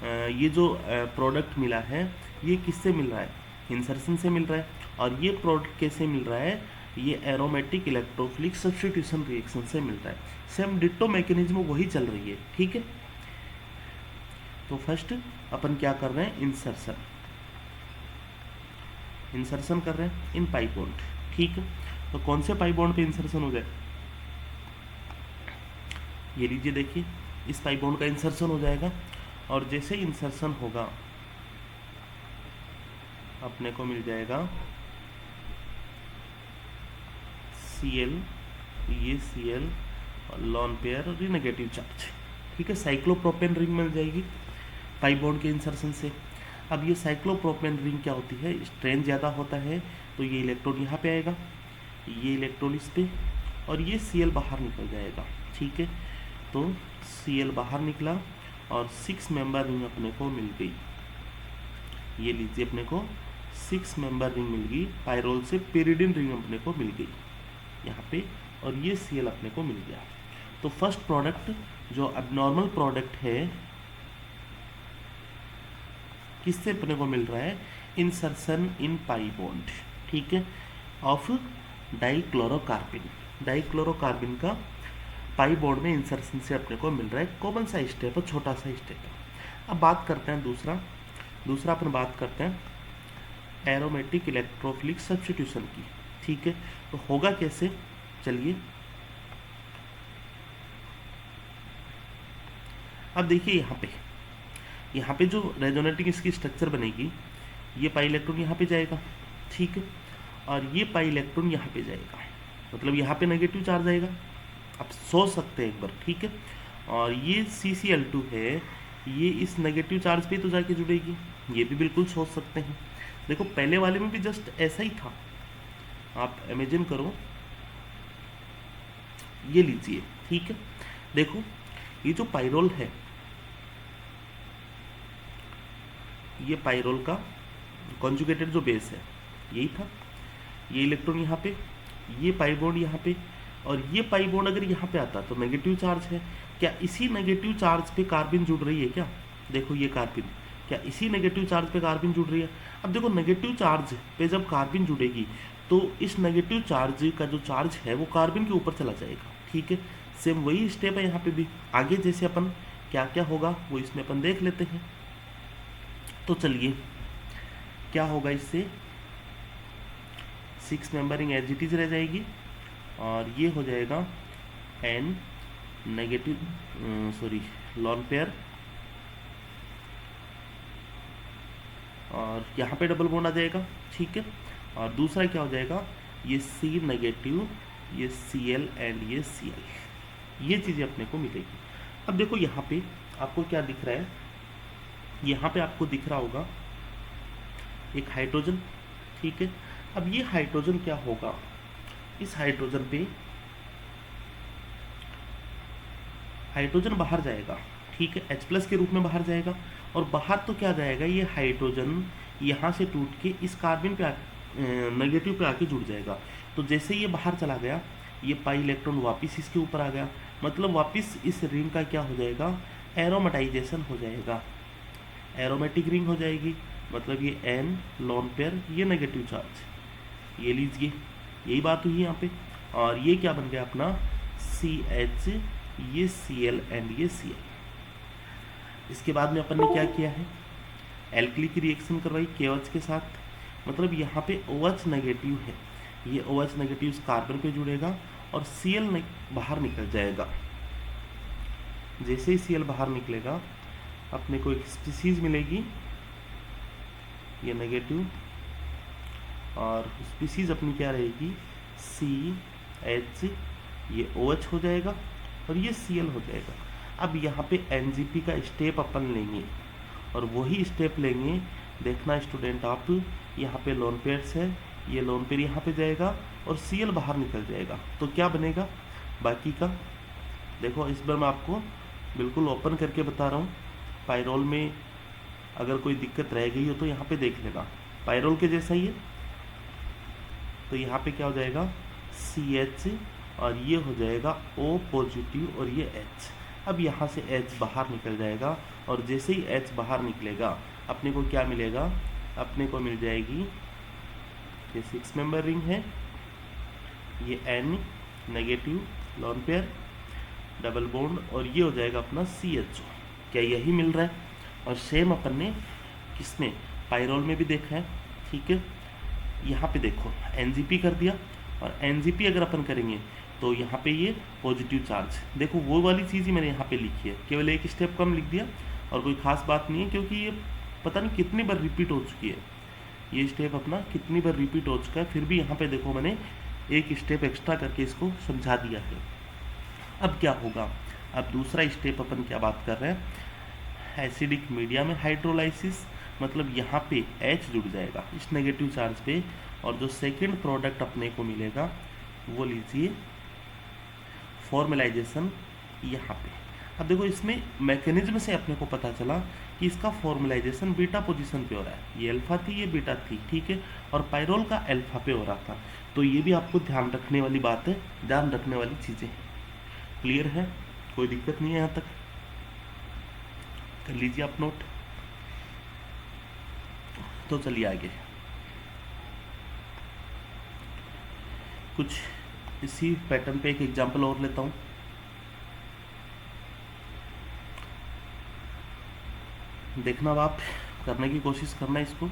ये जो प्रोडक्ट मिला है ये किससे मिल रहा है, इंसर्शन से मिल रहा है। और ये प्रोडक्ट कैसे मिल रहा है, ये एरोमेटिक इलेक्ट्रोफिलिक सब्स्टिट्यूशन रिएक्शन से मिल रहा है। सेम डिट्टो मैकेनिज्म वही चल रही है, ठीक है। तो फर्स्ट अपन क्या कर रहे हैं, इंसर्शन कर रहे हैं इन पाई बॉन्ड, ठीक है। तो कौन से पाई बॉन्ड पे इंसर्शन हो जाए, ये लीजिए, देखिए इस पाई बॉन्ड का इंसर्शन हो जाएगा। और जैसे इंसर्शन होगा अपने को मिल जाएगा Cl, ये Cl और लॉन पेयर और ये नेगेटिव चार्ज, ठीक है। साइक्लोप्रोपेन रिंग मिल जाएगी पाई बॉन्ड के इंसर्शन से। अब ये साइक्लोप्रोपेन रिंग क्या होती है, स्ट्रेन ज़्यादा होता है तो ये इलेक्ट्रॉन यहाँ पे आएगा, ये इलेक्ट्रॉन इस पे, और ये Cl बाहर निकल जाएगा, ठीक है। तो Cl बाहर निकला और 6 मेंबर रिंग अपने को मिल गई। ये लीजिए अपने को 6 मेंबर रिंग मिल गई, पायरोल से पेरिडिन रिंग अपने को मिल गई यहाँ पे, और ये Cl अपने को मिल गया। तो फर्स्ट प्रोडक्ट जो अबनॉर्मल प्रोडक्ट है किससे अपने को मिल रहा है, इंसर्शन इन पाई बॉन्ड, ठीक है, ऑफ डाइक्लोरोकार्बिन का पाई बॉन्ड में इंसर्शन से अपने को मिल रहा है। कॉमन सा स्टेप है, छोटा सा स्टेप है। अब बात करते हैं दूसरा अपन बात करते हैं एरोमेटिक इलेक्ट्रोफिलिक सब्स्टिट्यूशन की, ठीक है। तो होगा कैसे, चलिए अब देखिए यहाँ पे जो रेजोनेटिंग इसकी स्ट्रक्चर बनेगी, ये पाई इलेक्ट्रॉन यहाँ पे जाएगा, ठीक है, और ये पाई इलेक्ट्रॉन यहाँ पे जाएगा, मतलब यहाँ पे नेगेटिव चार्ज आएगा। आप सोच सकते हैं एक बार, ठीक है। और ये CCl2 है, ये इस नेगेटिव चार्ज पे तो जाके जुड़ेगी, ये भी बिल्कुल सोच सकते हैं। देखो पहले वाले में भी जस्ट ऐसा ही था, आप इमेजिन करो, ये लीजिए, ठीक है। देखो ये जो पाइरोल है, ये पाइरोल का कॉन्जुगेटेड जो बेस है यही था, ये इलेक्ट्रॉन यहाँ पे, ये पाई बॉन्ड यहाँ पे, और ये पाई बॉन्ड अगर यहाँ पे आता तो नेगेटिव चार्ज है। क्या इसी नेगेटिव चार्ज पे कार्बिन जुड़ रही है क्या, देखो ये कार्बिन, क्या इसी नेगेटिव चार्ज पे कार्बिन जुड़ रही है। अब देखो नेगेटिव चार्ज पे जब कार्बिन जुड़ेगी तो इस नेगेटिव चार्ज का जो चार्ज है वो कार्बिन के ऊपर चला जाएगा, ठीक है। सेम वही स्टेप है यहाँ पे भी, आगे जैसे अपन क्या क्या होगा वो इसमें अपन देख लेते हैं। तो चलिए क्या होगा, इससे 6 मेंबरिंग एज इट इज रह जाएगी, और ये हो जाएगा N नेगेटिव लॉन पेयर, और यहाँ पे डबल बॉन्ड आ जाएगा, ठीक है। और दूसरा क्या हो जाएगा, ये C नेगेटिव, ये Cl एंड ये Cl, ये चीज़ें अपने को मिलेगी। अब देखो यहाँ पे आपको क्या दिख रहा है, यहाँ पे आपको दिख रहा होगा एक हाइड्रोजन, ठीक है। अब ये हाइड्रोजन क्या होगा, इस हाइड्रोजन पे हाइड्रोजन बाहर जाएगा, ठीक है, H+ के रूप में बाहर जाएगा, और बाहर तो क्या जाएगा, ये हाइड्रोजन यहाँ से टूट के इस कार्बन पे नेगेटिव पे आके जुड़ जाएगा। तो जैसे ये बाहर चला गया, ये पाई इलेक्ट्रॉन वापस इसके ऊपर आ गया, मतलब वापस इस रिंग का क्या हो जाएगा, एरोमेटाइजेशन हो जाएगा, एरोमेटिक रिंग हो जाएगी। मतलब ये N लॉन पेयर, ये नेगेटिव चार्ज, ये लीजिए, यही बात हुई यहाँ पे। और ये क्या बन गया अपना CH, ये Cl एंड ये Cl। इसके बाद में अपन ने क्या किया है, एल्कली की रिएक्शन करवाई KOH के साथ, मतलब यहाँ पे OH नेगेटिव है, ये OH नेगेटिव इस कार्बन पे जुड़ेगा और Cl बाहर निकल जाएगा। जैसे ही Cl बाहर निकलेगा अपने को एक स्पीसीज मिलेगी, ये नेगेटिव, और स्पीसीज अपनी क्या रहेगी, CH, ये OH हो जाएगा और ये Cl हो जाएगा। अब यहाँ पे NGP का स्टेप अपन लेंगे और वही स्टेप लेंगे, देखना स्टूडेंट आप, यहाँ पे लोन पेयर्स है, ये लोन पेयर यहाँ पे जाएगा और Cl बाहर निकल जाएगा, तो क्या बनेगा बाकी का। देखो इस बार मैं आपको बिल्कुल ओपन करके बता रहा हूँ, पायरोल में अगर कोई दिक्कत रह गई हो तो यहाँ पे देख लेना, पायरोल के जैसा ही है। तो यहाँ पे क्या हो जाएगा, CH और ये हो जाएगा O पॉजिटिव और ये H। अब यहाँ से H बाहर निकल जाएगा और जैसे ही H बाहर निकलेगा अपने को क्या मिलेगा, अपने को मिल जाएगी, ये 6 मेंबर रिंग है, ये N negative lone pair double bond और ये हो जाएगा अपना CHO। क्या यही मिल रहा है? और सेम अपन ने किसमें, पायरोल में भी देखा है, ठीक है। यहाँ पे देखो NGP कर दिया, और NGP अगर अपन करेंगे तो यहाँ पे ये पॉजिटिव चार्ज, देखो वो वाली चीज़ ही मैंने यहाँ पे लिखी है, केवल एक स्टेप कम लिख दिया और कोई खास बात नहीं है, क्योंकि ये पता नहीं कितनी बार रिपीट हो चुकी है, ये स्टेप अपना कितनी बार रिपीट हो चुका है, फिर भी यहाँ पे देखो मैंने एक स्टेप एक्स्ट्रा करके इसको समझा दिया है। अब क्या होगा, अब दूसरा स्टेप अपन क्या बात कर रहे हैं, एसिडिक मीडिया में हाइड्रोलाइसिस, मतलब यहाँ पे H जुड़ जाएगा इस नेगेटिव चार्ज पे, और जो सेकंड प्रोडक्ट अपने को मिलेगा वो लीजिए फॉर्मलाइजेशन यहाँ पे। अब देखो इसमें मैकेनिज्म से अपने को पता चला कि इसका फॉर्मलाइजेशन बीटा पोजीशन पे हो रहा है, ये अल्फा थी ये बीटा थी, ठीक है, और पायरोल का अल्फा पे हो रहा था। तो ये भी आपको ध्यान रखने वाली बात है, ध्यान रखने वाली चीज़ें हैं। क्लियर है, कोई दिक्कत नहीं है यहाँ तक, कर लीजिए आप नोट। तो चलिए आगे, कुछ इसी पैटर्न पे एक एग्जांपल और लेता हूँ। देखना अब आप करने की कोशिश करना इसको।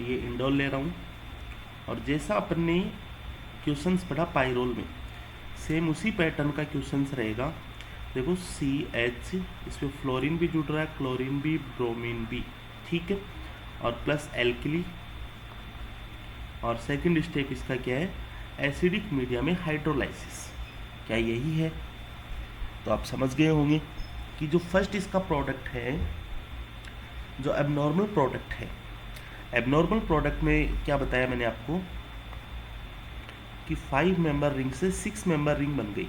ये इंडोल ले रहा हूँ और जैसा अपन ने क्वेश्चंस पढ़ा पायरोल में, सेम उसी पैटर्न का क्वेश्चंस रहेगा। देखो CH, इसमें फ्लोरीन भी जुड़ रहा है, क्लोरीन भी, ब्रोमीन भी, ठीक है, और प्लस एल्कली, और सेकंड स्टेप इसका क्या है, एसिडिक मीडिया में हाइड्रोलाइसिस। क्या यही है? तो आप समझ गए होंगे कि जो फर्स्ट इसका प्रोडक्ट है, जो एबनॉर्मल प्रोडक्ट है, एबनॉर्मल प्रोडक्ट में क्या बताया मैंने आपको कि 5 मेंबर रिंग से 6 मेंबर रिंग बन गई,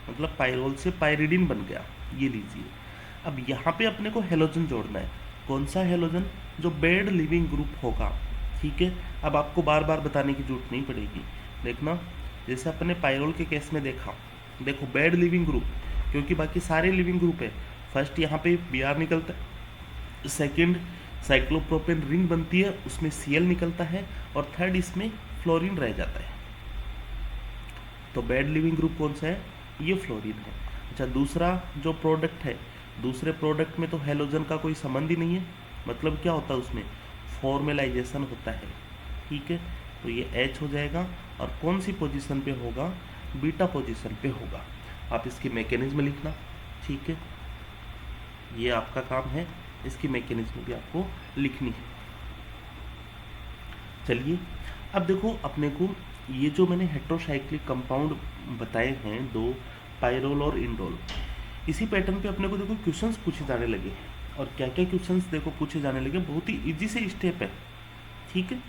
मतलब पायरोल से पायरिडीन बन गया। ये लीजिए, अब यहाँ पे अपने को हेलोजन जोड़ना है। कौन सा हेलोजन? जो बेड लिविंग ग्रुप होगा, ठीक है। अब आपको बार बार बताने की जरूरत नहीं पड़ेगी, देखना जैसे अपने पायरोल के केस में देखा, देखो बेड लिविंग ग्रुप, क्योंकि बाकी सारे लिविंग ग्रुप है। फर्स्ट यहाँ पे Br निकलता है, सेकेंड साइक्लोप्रोपेन रिंग बनती है, उसमें Cl निकलता है, और थर्ड इसमें फ्लोरीन रह जाता है। तो बेड लिविंग ग्रुप कौन सा है? ये फ्लोरीन है। अच्छा, दूसरा जो प्रोडक्ट है, दूसरे प्रोडक्ट में तो हेलोजन का कोई संबंध ही नहीं है, मतलब क्या होता है उसमें फॉर्मलाइजेशन होता है, ठीक है। तो ये H हो जाएगा, और कौन सी पोजीशन पे होगा? बीटा पोजीशन पे होगा। आप इसकी मैकेनिज्म लिखना, ठीक है, ये आपका काम है, इसकी मैकेनिज्म भी आपको लिखनी है। चलिए अब देखो अपने को ये जो मैंने हेट्रोसाइक्लिक कंपाउंड बताए हैं, 2 पायरोल और इंडोल, इसी पैटर्न पे अपने को देखो क्वेश्चंस पूछे जाने लगे, और क्या क्या क्वेश्चंस देखो पूछे जाने लगे, बहुत ही इजी से स्टेप है, ठीक है।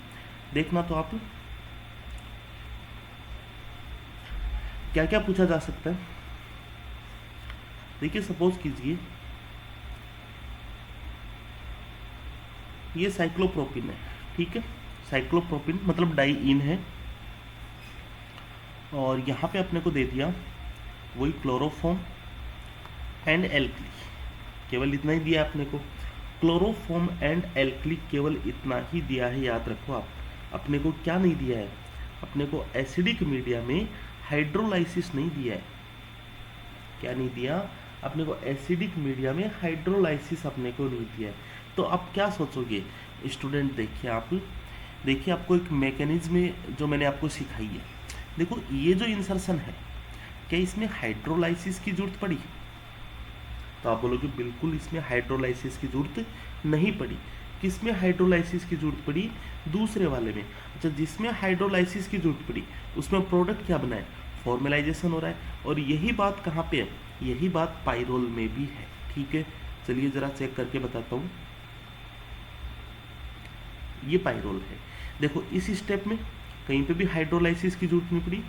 देखना तो आप क्या क्या पूछा जा सकता है। देखिए सपोज कीजिए ये साइक्लोप्रोपिन है, ठीक है, साइक्लोप्रोपिन मतलब डाइईन है, और यहाँ पे अपने को दे दिया वही क्लोरोफॉर्म एंड एल्कली, केवल इतना ही दिया अपने को, क्लोरोफॉर्म एंड एल्कली केवल इतना ही दिया है, याद रखो आप। अपने को क्या नहीं दिया है? अपने को एसिडिक मीडिया में हाइड्रोलाइसिस नहीं दिया है। क्या नहीं दिया अपने को? एसिडिक मीडिया में हाइड्रोलाइसिस अपने को नहीं दिया है। तो अब क्या सोचोगे स्टूडेंट? देखिए आपको एक मैकेनिज्म जो मैंने आपको सिखाई है, देखो ये जो इंसर्शन है, क्या इसमें हाइड्रोलाइसिस की जरूरत पड़ी? तो आप बोलोगे बिल्कुल इसमें हाइड्रोलाइसिस की जरूरत नहीं पड़ी। किसमें हाइड्रोलाइसिस की जरूरत पड़ी? दूसरे वाले में। अच्छा, जिसमें हाइड्रोलाइसिस की जरूरत पड़ी उसमें प्रोडक्ट क्या बना है? फॉर्मेलाइजेशन हो रहा है। और यही बात कहाँ पे है? यही बात पाइरोल में भी है। ठीक है, चलिए जरा चेक करके बताता हूँ। ये पाइरोल है। देखो इस स्टेप में कहीं पे भी हाइड्रोलाइसिस की जरूरत नहीं पड़ी।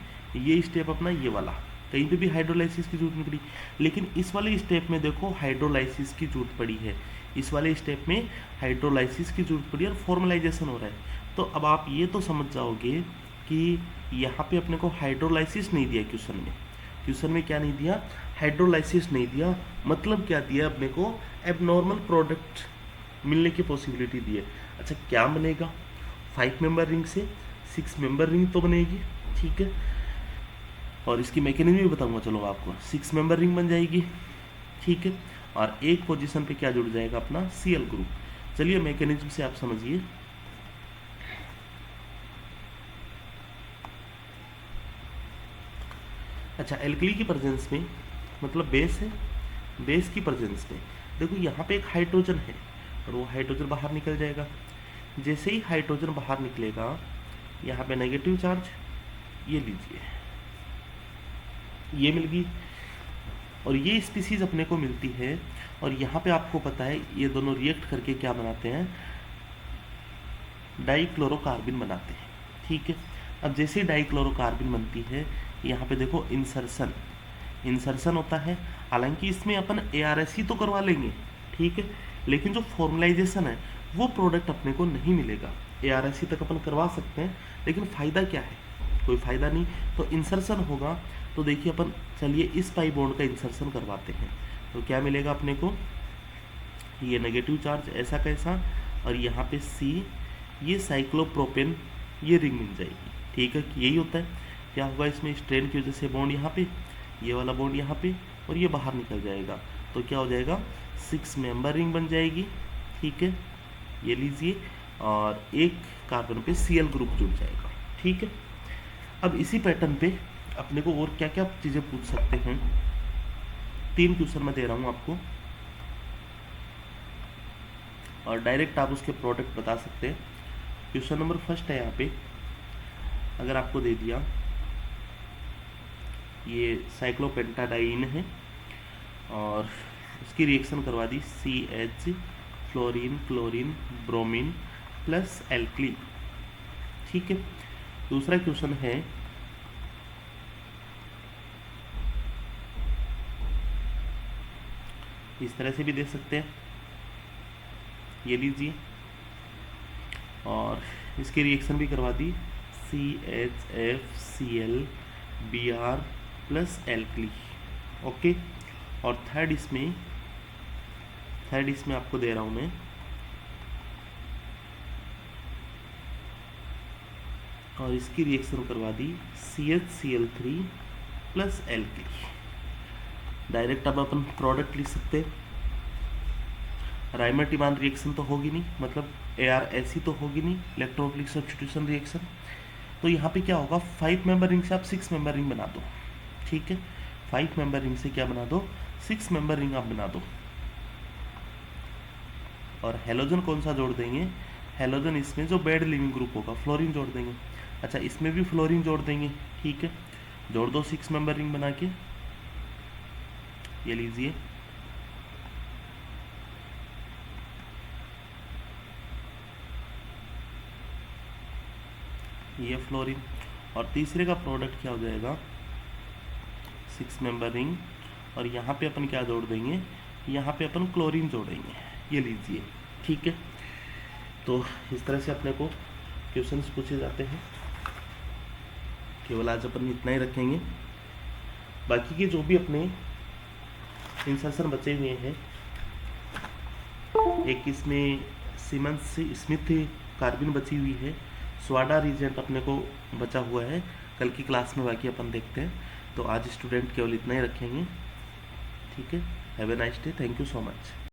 ये स्टेप अपना ये वाला, कहीं पे भी हाइड्रोलाइसिस की जरूरत नहीं पड़ी। लेकिन इस वाले स्टेप में देखो हाइड्रोलाइसिस की जरूरत पड़ी है। इस वाले स्टेप में हाइड्रोलाइसिस की जरूरत पड़ी और फॉर्मलाइजेशन हो रहा है। तो अब आप ये तो समझ जाओगे कि यहाँ पे अपने को हाइड्रोलाइसिस नहीं दिया क्वेश्चन में। क्वेश्चन में क्या नहीं दिया? हाइड्रोलाइसिस नहीं दिया। मतलब क्या दिया अपने को? एबनॉर्मल प्रोडक्ट मिलने की पॉसिबिलिटी दी है। अच्छा, क्या बनेगा? 5 मेंबर रिंग से 6 मेंबर रिंग तो बनेगी। ठीक है, और इसकी मैकेनिज्म भी बताऊंगा। चलो आपको 6 मेंबर रिंग बन जाएगी। ठीक है, और एक पोजीशन पे क्या जुड़ जाएगा? अपना Cl ग्रुप। चलिए मैकेनिज्म से आप समझिए। अच्छा, एल्कली की प्रेजेंस में, मतलब बेस है, बेस की प्रेजेंस में देखो यहाँ पे एक हाइड्रोजन है और वो हाइड्रोजन बाहर निकल जाएगा। जैसे ही हाइड्रोजन बाहर निकलेगा, यहाँ पे नेगेटिव चार्ज, ये लीजिए, ये मिल गई। और ये स्पीसीज अपने को मिलती है। और यहाँ पे आपको पता है ये दोनों रिएक्ट करके क्या बनाते हैं? डाइक्लोरोकार्बिन बनाते हैं। ठीक है, अब जैसे ही डाइक्लोरोकार्बिन बनती है, यहाँ पे देखो इंसर्शन होता है। हालांकि इसमें अपन ARSE तो करवा लेंगे, ठीक है, लेकिन जो फॉर्मलाइजेशन है वो प्रोडक्ट अपने को नहीं मिलेगा। ARSE तक अपन करवा सकते हैं, लेकिन फ़ायदा क्या है? कोई फ़ायदा नहीं। तो इंसर्शन होगा, तो देखिए अपन चलिए इस पाई बॉन्ड का इंसर्शन करवाते हैं। तो क्या मिलेगा अपने को? ये नेगेटिव चार्ज ऐसा कैसा, और यहाँ पे C, ये साइक्लोप्रोपेन, ये रिंग मिल जाएगी। ठीक है, यही होता है। क्या होगा इसमें? स्ट्रेन की वजह से बॉन्ड यहाँ पे, ये वाला बॉन्ड यहाँ पे, और ये बाहर निकल जाएगा। तो क्या हो जाएगा? 6 मेंबर रिंग बन जाएगी। ठीक है, ये लीजिए, और एक कार्बन पे Cl ग्रुप जुड़ जाएगा। ठीक है, अब इसी पैटर्न पे अपने को और क्या क्या चीज़ें पूछ सकते हैं? 3 क्वेश्चन मैं दे रहा हूँ आपको, और डायरेक्ट आप उसके प्रोडक्ट बता सकते हैं। क्वेश्चन नंबर फर्स्ट है, यहाँ पे अगर आपको दे दिया ये साइक्लोपेंटाडाइन है और उसकी रिएक्शन करवा दी CH, fluorine, chlorine, bromine plus alkali. ठीक है, दूसरा क्वेश्चन है, इस तरह से भी दे सकते हैं, ये लीजिए, और इसकी रिएक्शन भी करवा दी CHFCl Br plus alkali. Okay, और थर्ड इसमें आपको दे रहा हूँ मैं, और इसकी रिएक्शन करवा दी CHCl3 प्लस एल्कली। डायरेक्ट अब अपन प्रोडक्ट लिख सकते हैं। राइमर-टिमान रिएक्शन तो होगी नहीं, मतलब ARSE तो होगी नहीं, इलेक्ट्रोफिलिक सब्स्टिट्यूशन रिएक्शन। तो यहाँ पे क्या होगा? 5 मेंबर रिंग से आप 6 मेंबर रिंग बना दो। ठीक है, 5 मेंबर रिंग से क्या बना दो? 6 मेंबर रिंग आप बना दो। और हेलोजन कौन सा जोड़ देंगे? हेलोजन इसमें जो बेड लिविंग ग्रुप होगा, फ्लोरीन जोड़ देंगे। अच्छा, इसमें भी फ्लोरीन जोड़ देंगे। ठीक है, जोड़ दो 6 मेंबर रिंग बना के, ये लीजिए, ये फ्लोरीन। और तीसरे का प्रोडक्ट क्या हो जाएगा? 6 मेंबर रिंग, और यहाँ पे अपन क्या जोड़ देंगे? यहाँ पे अपन क्लोरीन जोड़ेंगे, ये लीजिए। ठीक है, तो इस तरह से अपने को क्वेश्चंस पूछे जाते हैं। केवल आज अपन इतना ही रखेंगे, बाकी के जो भी अपने इंसर्शन बचे हुए हैं, एक इसमें सिमंस स्मिथ कार्बिन बची हुई है, स्वाडा रीजेंट अपने को बचा हुआ है, कल की क्लास में बाकी अपन देखते हैं। तो आज स्टूडेंट केवल इतना ही रखेंगे। ठीक है, have a nice day, thank you so much.